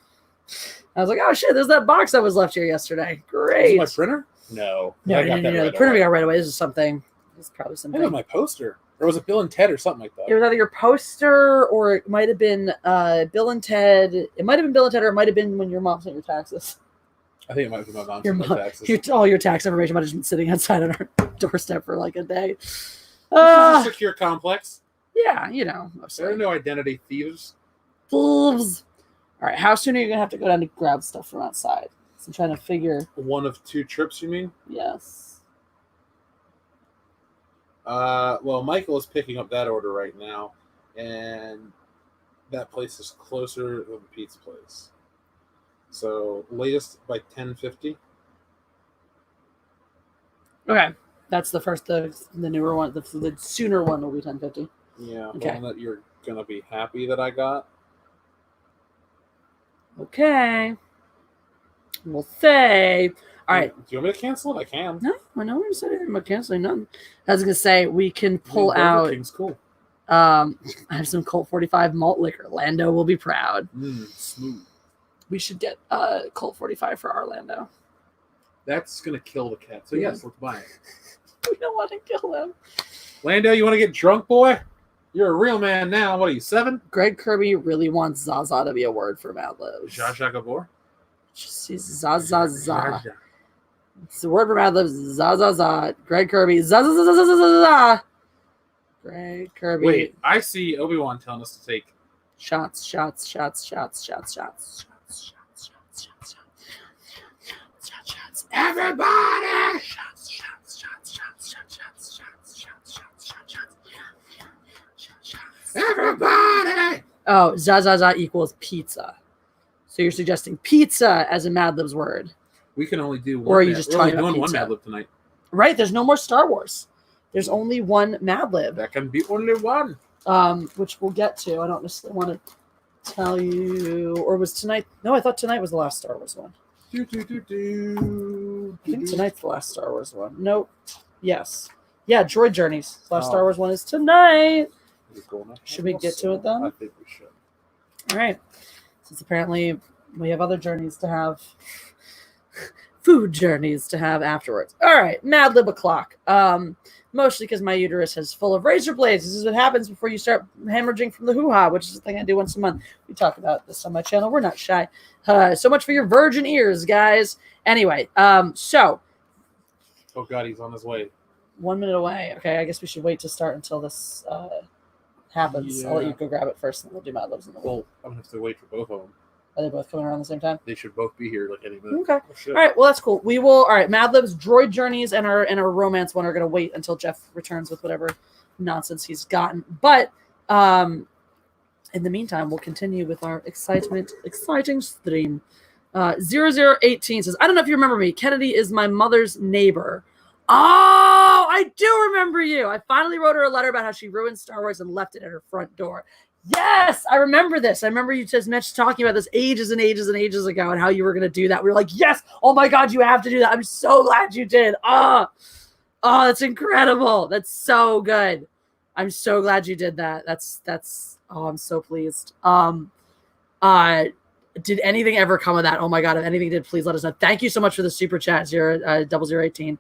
I was like, oh, shit, there's that box that was left here yesterday. Great. Was it my printer? No. No. The printer we got right away. This is something. It's probably something. I think it was my poster. Or was it Bill and Ted or something like that? It was either your poster or it might have been Bill and Ted. It might have been Bill and Ted or it might have been when your mom sent your taxes. I think it might be my mom sent my taxes. All your tax information might have just been sitting outside on our doorstep for like a day. A secure complex. Yeah, you know. There are no identity thieves. Thieves. All right, how soon are you going to have to go down to grab stuff from outside? So I'm trying to figure. One of two trips, you mean? Yes. Well, Michael is picking up that order right now, and that place is closer than the pizza place. So latest by 10:50. Okay, that's the first, the newer one. The sooner one will be 10:50. Yeah, okay. The one that you're gonna be happy that I got. Okay. We'll say. All right. Do you want me to cancel it? I can. No, I know you said anything about canceling none. I was gonna say we can pull out. King's cool. I have some Colt 45 malt liquor. Lando will be proud. Smooth. We should get Colt 45 for Orlando. That's gonna kill the cat. So yes, let's buy it. We don't want to kill him. Lando, you want to get drunk, boy? You're a real man now. What are you, 7? Greg Kirby really wants Zaza to be a word for Mad Libs. Zsa Zsa Gabor? Zaza. It's the word for Mad Libs. Zaza. Greg Kirby. Zaza. Greg Kirby. Wait, I see Obi-Wan telling us to take shots. Everybody! Everybody! Oh, Zaza equals pizza. So you're suggesting pizza as a Mad Libs word. We can only do one. Or are you just talking about doing pizza? one Mad Lib tonight. Right, there's no more Star Wars. There's only one Mad Lib. That can be only one. Which we'll get to. I don't necessarily want to tell you. Or was tonight? No, I thought tonight was the last Star Wars one. I think tonight's the last Star Wars one. Nope. Yes. Yeah, Droid Journeys. The last Star Wars one is tonight. Should we get to it then? I think we should. All right. Since apparently we have other journeys to have, food journeys to have afterwards. All right, Mad Lib o'clock. Mostly because my uterus is full of razor blades. This is what happens before you start hemorrhaging from the hoo-ha, which is the thing I do once a month. We talk about this on my channel. We're not shy. So much for your virgin ears, guys. Anyway, so. Oh, God, he's on his way. 1 minute away. Okay, I guess we should wait to start until this happens. Yeah. I'll let you go grab it first, and we'll do Mad Libs in the Well, I'm going to have to wait for both of them. Are they both coming around the same time? They should both be here like any minute. Okay. All right. Well, that's cool. We will. All right. Mad Libs, Droid Journeys, and our romance one are going to wait until Jeff returns with whatever nonsense he's gotten. But in the meantime, we'll continue with our exciting stream. 0018 says, I don't know if you remember me. Kennedy is my mother's neighbor. Oh, I do remember you. I finally wrote her a letter about how she ruined Star Wars and left it at her front door. Yes, I remember this. I remember you just talking about this ages and ages and ages ago and how you were going to do that. We were like, yes, oh my God, you have to do that. I'm so glad you did. Oh, that's incredible. That's so good. I'm so glad you did that. Oh, I'm so pleased. Did anything ever come of that? Oh my God, if anything did, please let us know. Thank you so much for the super chat, 0018.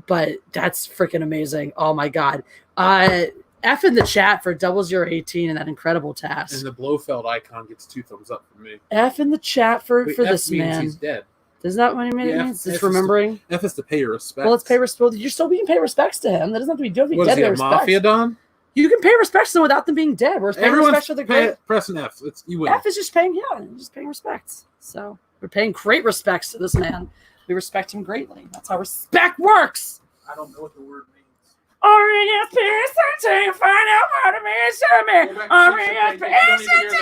But that's freaking amazing. Oh my God. F in the chat for 0018 and that incredible task. And the Blofeld icon gets 2 thumbs up from me. F in the chat for F this means man. He's dead. Does that what it means? It's remembering. F is to pay your respects. Well, let's pay respect. You're still being paid respects to him. That doesn't have to be dead. What is he, a mafia don? You can pay respects to them without them being dead. We're paying respects to the great. Press an F. You win. F is just paying respects. So we're paying great respects to this man. We respect him greatly. That's how respect works. I don't know what the word means. R-E-S-P-E-C-T, find out how to be me. R-E-S-P-E-C-T.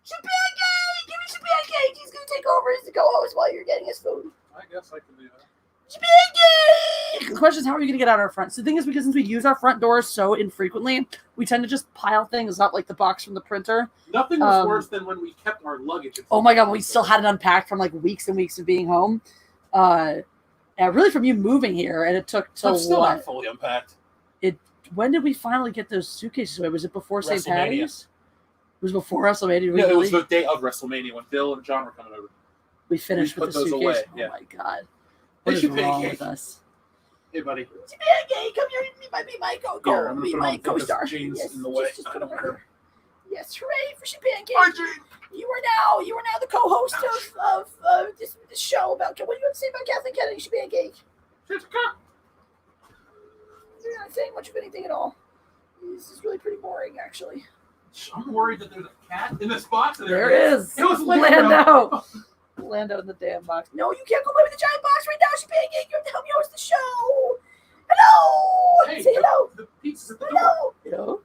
Shebang! Give me Shebang! He's going to take over as the co-host while you're getting his food. I guess I can do that. The question is, how are you going to get out our front? So the thing is, because since we use our front doors so infrequently, we tend to just pile things up like the box from the printer. Nothing was worse than when we kept our luggage. Oh my god, we still had it unpacked from like weeks and weeks of being home. Really from you moving here, and it took till I'm still what? not fully unpacked. When did we finally get those suitcases away? Was it before St. WrestleMania. Patty's? It was before WrestleMania. Yeah, Really? it was the day of WrestleMania when Bill and John were coming over. We finished We with put the those suitcase. away, Oh yeah. my god. Hey, What is wrong with us? Hey, buddy. Shebang! Come here, be my Here, I'm gonna be put my on because co-star. Jane's Yes, in the way. just put him here. Yes, hooray for Shebang! Hi, Jane. You are now the co-host of this show about what do you have to say about Kathleen Kennedy? Shebang! You're not saying much of anything at all. This is really pretty boring, actually. I'm worried that there's a cat in this box. There is. It was Lando. Lando in the damn box. No, you can't go away with the giant box right now, Shebang! You have to help me host the show. Hello. Hey, Say hello. The pizza's at the door. Hello.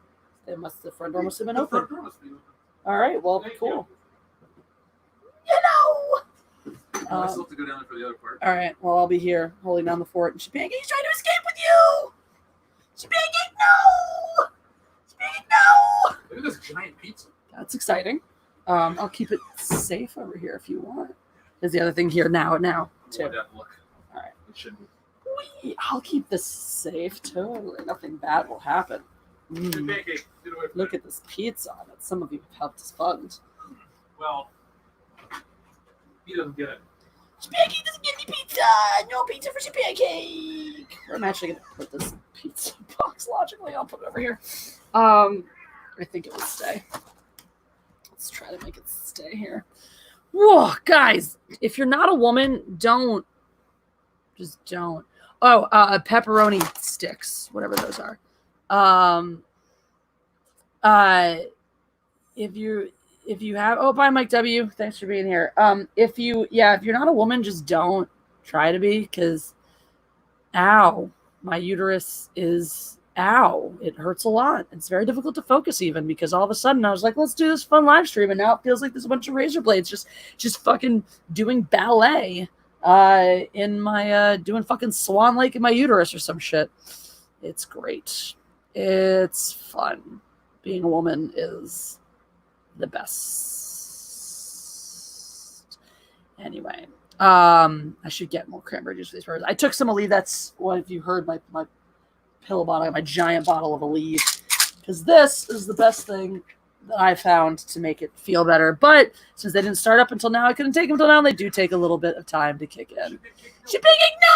The front door must have been The open. front door must be open. All right. Well, Thank cool. you. Hello. I still have to go down there for the other part. All right. Well, I'll be here holding down the fort. And Shebang, he's trying to escape with you. Shebang, no. Shebang, no. Look at this giant pizza. That's exciting. I'll keep it safe over here if you want. There's the other thing here now too. Look. All right. It should be. I'll keep this safe totally. Nothing bad will happen. Good pancake. Get away from Look it. at this pizza that some of you have helped us fund. Well, he doesn't get it. Shebang doesn't get any pizza. No pizza for Shebang. I'm actually gonna put this pizza box logically. I'll put it over here. I think it will stay. Let's try to make it stay here. Whoa, guys! If you're not a woman, don't. Just don't. Oh, pepperoni sticks, whatever those are. If you have, oh, bye, Mike W. Thanks for being here. If you're not a woman, just don't try to be, because, ow, my uterus is, ow, it hurts a lot. It's very difficult to focus even, because all of a sudden I was like, let's do this fun live stream, and now it feels like there's a bunch of razor blades just fucking doing ballet in my doing fucking Swan Lake in my uterus or some shit. It's great. It's fun. Being a woman is the best. Anyway, I should get more cranberry juice for these birds. I took some Aleve. That's what, if you heard my pill bottle, my giant bottle of Aleve, because this is the best thing that I found to make it feel better. But since they didn't start up until now, I couldn't take them until now. And they do take a little bit of time to kick in. Shebang, no!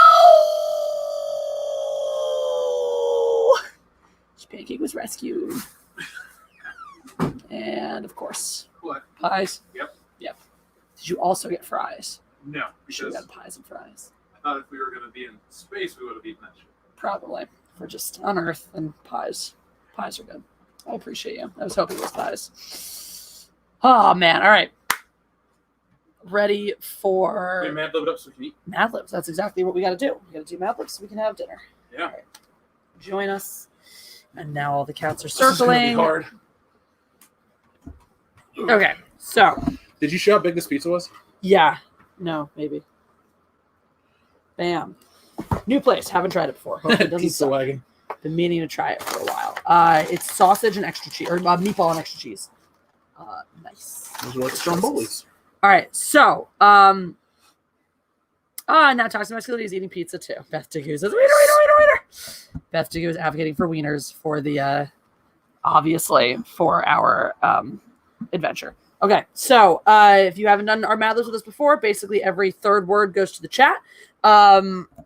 Shebang was rescued. And of course, What? pies. Yep. Did you also get fries? No, Should because have got pies and fries. I thought if we were going to be in space, we would have eaten that shit. Probably. For just on Earth and pies. Pies are good. I appreciate you. I was hoping it was pies. Oh, man. All right. Ready for Wait, Mad Lib it up so we can eat. Mad Libs. That's exactly what we got to do. We got to do Mad Libs so we can have dinner. Yeah. All right. Join us. And now all the cats are This is gonna be circling. hard. Okay. So, Did you show how big this pizza was? yeah. No, maybe. Bam. New place. Haven't tried it before. Hopefully it doesn't Pizza suck. wagon. Been meaning to try it for a while. It's sausage and extra cheese, or meatball and extra cheese. Nice. Those are like Stromboli's. All right, so now Toxic Masculinity is eating pizza too. Beth Digoo says, wiener. Beth Digoo is advocating for wieners for the obviously for our adventure. Okay, so if you haven't done our Mad Libs with us before, basically every third word goes to the chat.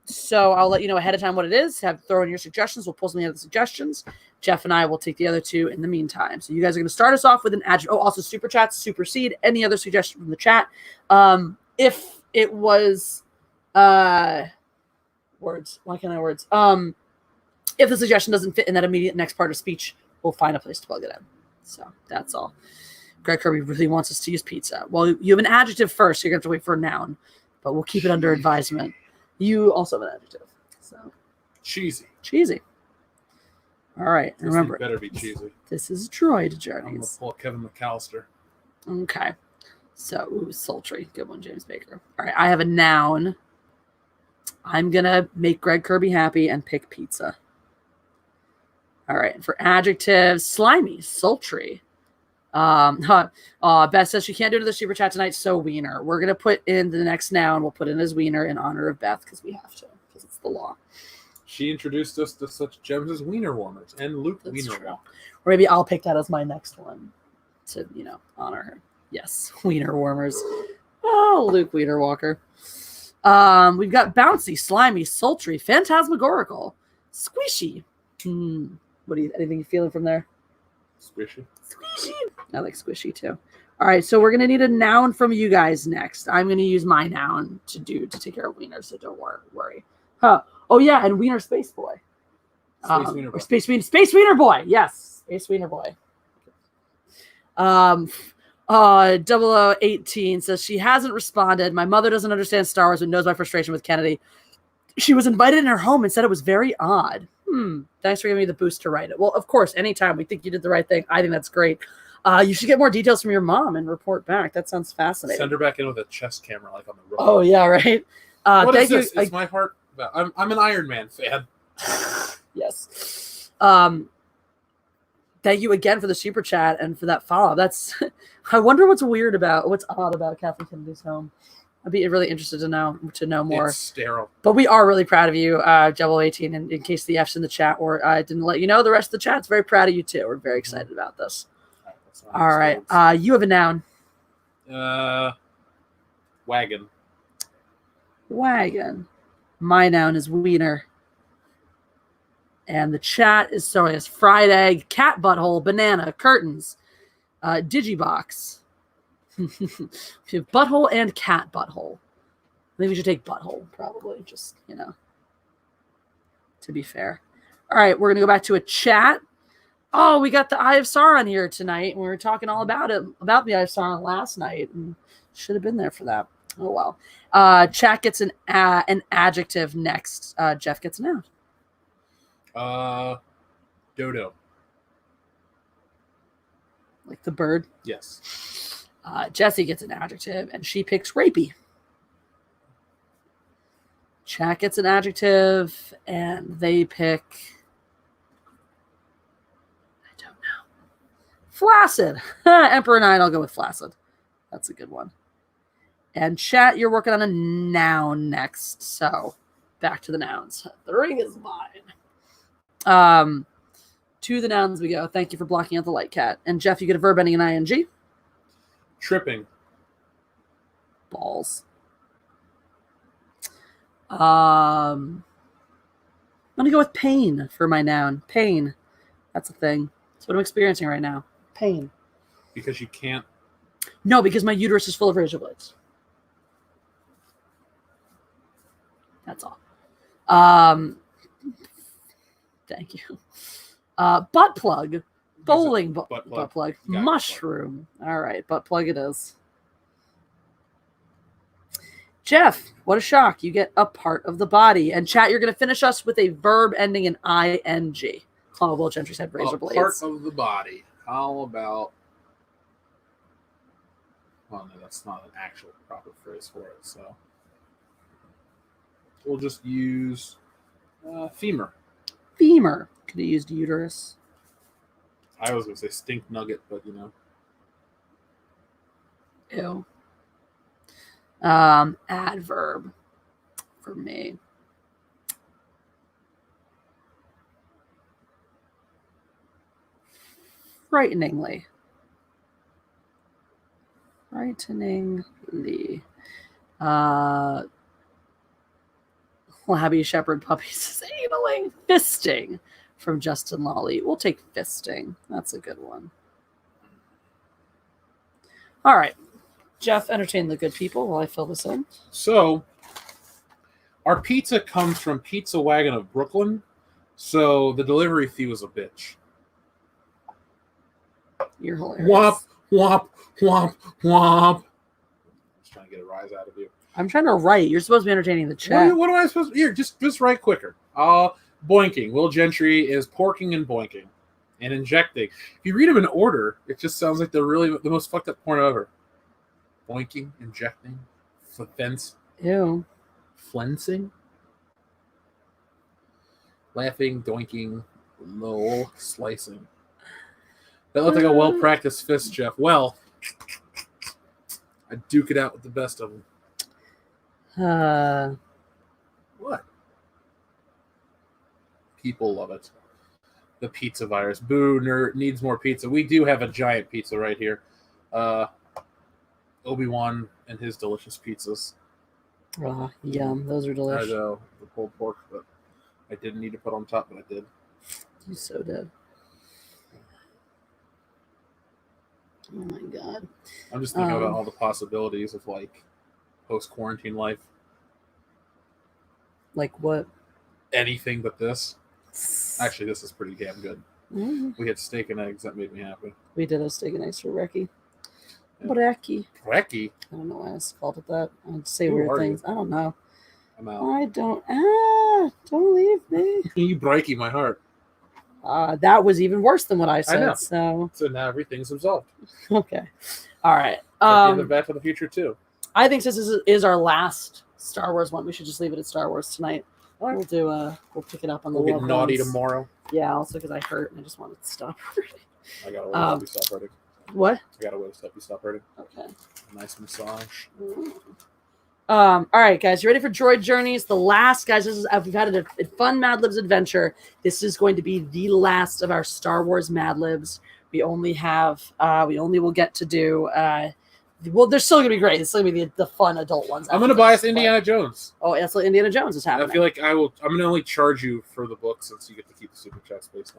So I'll let you know ahead of time what it is. Throw in your suggestions. We'll pull some of the suggestions. Jeff and I will take the other two in the meantime. So you guys are going to start us off with an adjective. Oh, also super chats supersede any other suggestion from the chat. If it was words, why can't I words? If the suggestion doesn't fit in that immediate next part of speech, we'll find a place to plug it in. So that's all. Greg Kirby really wants us to use pizza. Well, you have an adjective first, so you're going to have to wait for a noun, but we'll keep it under advisement. You also have an adjective. So Cheesy. cheesy. All right. This Remember, thing better be cheesy. this is Droid I'm gonna Journeys. pull Kevin McAllister. Okay. So, sultry. Good one, James Baker. All right. I have a noun. I'm going to make Greg Kirby happy and pick pizza. All right. And for adjectives, slimy, sultry. Beth says she can't do it in the super chat tonight, so wiener. We're going to put in the next noun. We'll put in as wiener in honor of Beth because we have to, because it's the law. She introduced us to such gems as wiener warmers and Luke That's Wiener true. Walker. Or maybe I'll pick that as my next one to, honor her. Yes, wiener warmers. Oh, Luke Wiener Walker. We've got bouncy, slimy, sultry, phantasmagorical, squishy. Anything you feeling from there? Squishy. Squishy. I like squishy too. All right, so we're gonna need a noun from you guys next. I'm gonna use my noun to take care of wiener, so don't worry. Oh yeah, and Wiener Space Boy. Space Wiener Boy. Or Space Wiener Boy. Yes, Space Wiener Boy. 0018 says she hasn't responded. My mother doesn't understand Star Wars but knows my frustration with Kennedy. She was invited in her home and said it was very odd. Thanks for giving me the boost to write it. Well, of course, anytime we think you did the right thing, I think that's great. You should get more details from your mom and report back. That sounds fascinating. Send her back in with a chest camera like on the road. Oh, yeah, right. What thank is this? you. It's my heart. I'm an Iron Man fan. Yes. Thank you again for the super chat and for that follow. I wonder what's odd about Kathleen Kennedy's home. I'd be really interested to know more. It's sterile. But we are really proud of you, Double 18. And in case the F's in the chat or I didn't let you know, the rest of the chat's very proud of you too. We're very excited about this. All right. You have a noun. Wagon. Wagon. My noun is wiener. And the chat is fried egg, cat butthole, banana, curtains, digibox. We have butthole and cat butthole. I think we should take butthole, probably, just, to be fair. All right, we're going to go back to a chat. Oh, we got the Eye of Sauron here tonight. And we were talking all about the Eye of Sauron last night. And should have been there for that. Oh, well. Chat gets an adjective next. Jeff gets a noun. Dodo. Like the bird? Yes. Jessie gets an adjective, and she picks rapey. Chat gets an adjective, and they pick... I don't know. Flaccid. Emperor 9, I'll go with flaccid. That's a good one. And chat, you're working on a noun next. So, back to the nouns. The ring is mine. To the nouns we go. Thank you for blocking out the light cat. And Jeff, you get a verb ending in ing. Tripping. Balls. I'm gonna go with pain for my noun. Pain. That's a thing. That's what I'm experiencing right now. Pain. Because you can't. No, because my uterus is full of razor blades. That's all. Thank you. Butt plug. Bowling butt plug. Mushroom. All right, butt plug it is. Jeff, what a shock. You get a part of the body. And chat, you're going to finish us with a verb ending in ing. Clonable Gentry said razor blades. Part of the body. How about... Well, no, that's not an actual proper phrase for it, so... We'll just use femur. Femur. Could have used uterus. I was going to say stink nugget, but Ew. Adverb for me. Frighteningly. Labby Shepherd Puppies is analing. Fisting from Justin Lawley. We'll take fisting. That's a good one. All right. Jeff, entertain the good people while I fill this in. So, our pizza comes from Pizza Wagon of Brooklyn, so the delivery fee was a bitch. You're hilarious. Womp, womp, womp, womp. Just trying to get a rise out of you. I'm trying to write. You're supposed to be entertaining the chat. What am I supposed to... Here, just write quicker. Boinking. Will Gentry is porking and boinking and injecting. If you read them in order, it just sounds like they're really the most fucked up porn ever. Boinking, injecting, fence. Ew. Flensing. Laughing, doinking, lol, slicing. That looked like a well-practiced fist, Jeff. Well, I duke it out with the best of them. What? People love it. The pizza virus. Boo, nerd needs more pizza. We do have a giant pizza right here. Obi-Wan and his delicious pizzas. Oh, yum. Those are delicious. I know, the pulled pork, but I didn't need to put on top, but I did. You so did. Oh my god. I'm just thinking about all the possibilities of like post-quarantine life. Like what? Anything but this. Actually, this is pretty damn good. Mm-hmm. We had steak and eggs. That made me happy. We did a steak and eggs for Reki. Yeah. Reki. Reki? I don't know why I called it that. I'd say weird things. I don't know. I'm out. I don't. Don't leave me. You breaky my heart. That was even worse than what I said. I know. So now everything's absolved. Okay. All right. At the Back to the Future too. I think since this is our last Star Wars one, we should just leave it at Star Wars tonight. All right. We'll do. We'll pick it up on the. We'll get naughty ones. tomorrow. Yeah. Also because I hurt and I just wanted to stop hurting. I gotta wait till you stop hurting. What? I gotta wait till you stop hurting. Okay. A nice massage. All right, guys, you ready for Droid Journeys? The last, guys, this is we've had a fun Mad Libs adventure. This is going to be the last of our Star Wars Mad Libs. We only will get to do well, they're still gonna be great. It's still gonna be the fun adult ones. I'm gonna buy us Indiana Jones. Oh, that's what Indiana Jones is happening. I feel like I'm gonna only charge you for the book since you get to keep the super chats based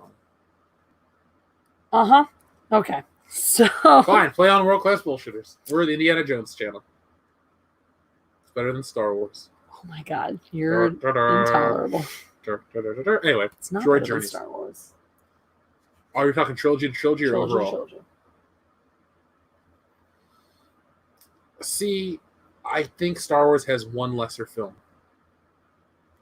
on. Okay. So fine, play on World Class Bullshitters. We're the Indiana Jones channel. It's better than Star Wars. Oh my god, you're intolerable. Anyway, it's not Droid better Journeys. than Star Wars. Are you talking trilogy or overall? See, I think Star Wars has one lesser film.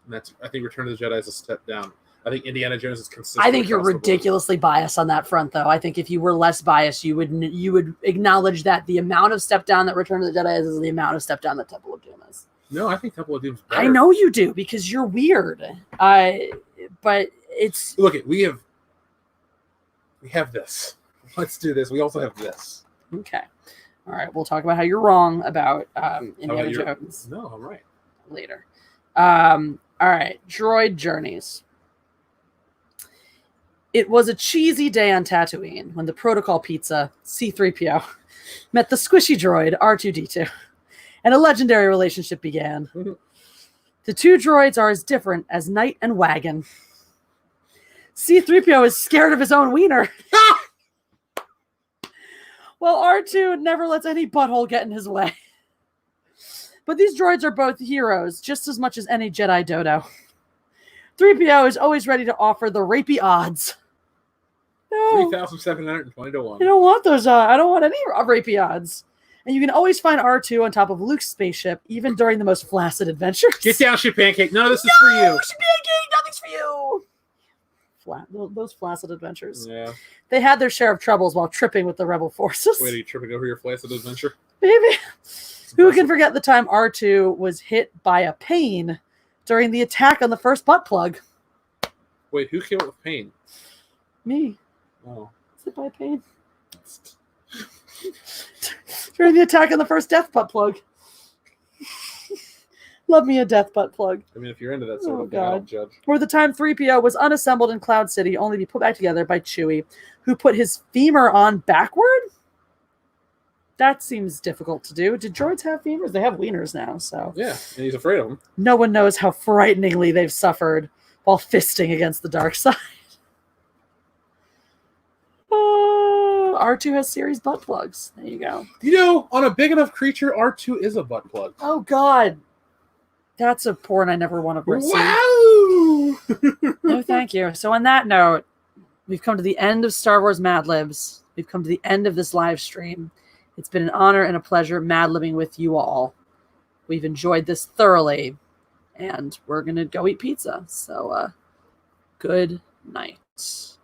And I think Return of the Jedi is a step down. I think Indiana Jones is consistent. I think you're ridiculously biased on that front, though. I think if you were less biased, you would acknowledge that the amount of step down that Return of the Jedi is the amount of step down that Temple of Doom is. No, I think Temple of Doom is better. I know you do because you're weird. But it's look at we have this. Let's do this. We also have this. Okay. All right. We'll talk about how you're wrong about Indiana Jones. No, I'm right. Later. All right. Droid Journeys. It was a cheesy day on Tatooine when the protocol pizza, C-3PO, met the squishy droid, R2-D2, and a legendary relationship began. The two droids are as different as Knight and Wagon. C-3PO is scared of his own wiener, while R2 never lets any butthole get in his way. But these droids are both heroes, just as much as any Jedi dodo. 3PO is always ready to offer the rapey odds. No. 3,720 to 1. I don't want those. I don't want any rapey odds. And you can always find R2 on top of Luke's spaceship, even during the most flaccid adventures. Get down, shit pancake. None of this is for you. Shit pancake, nothing's for you. Those flaccid adventures. Yeah. They had their share of troubles while tripping with the rebel forces. Wait, are you tripping over your flaccid adventure? Baby. Who can forget the time R2 was hit by a pain during the attack on the first butt plug? Wait, who came up with pain? Me. Oh. Is it by pain? During the attack on the first death butt plug. Love me a death butt plug. I mean, if you're into that sort of thing, I don't judge. Or the time 3PO was unassembled in Cloud City, only to be put back together by Chewie, who put his femur on backward? That seems difficult to do. Did droids have femurs? They have wieners now, so. Yeah, and he's afraid of them. No one knows how frighteningly they've suffered while fisting against the dark side. R2 has series butt plugs. There you go. You know, on a big enough creature, R2 is a butt plug. Oh, God. That's a porn I never want to see. Wow! No, thank you. So on that note, we've come to the end of Star Wars Mad Libs. We've come to the end of this live stream. It's been an honor and a pleasure Mad Libbing with you all. We've enjoyed this thoroughly, and we're going to go eat pizza. So Good night.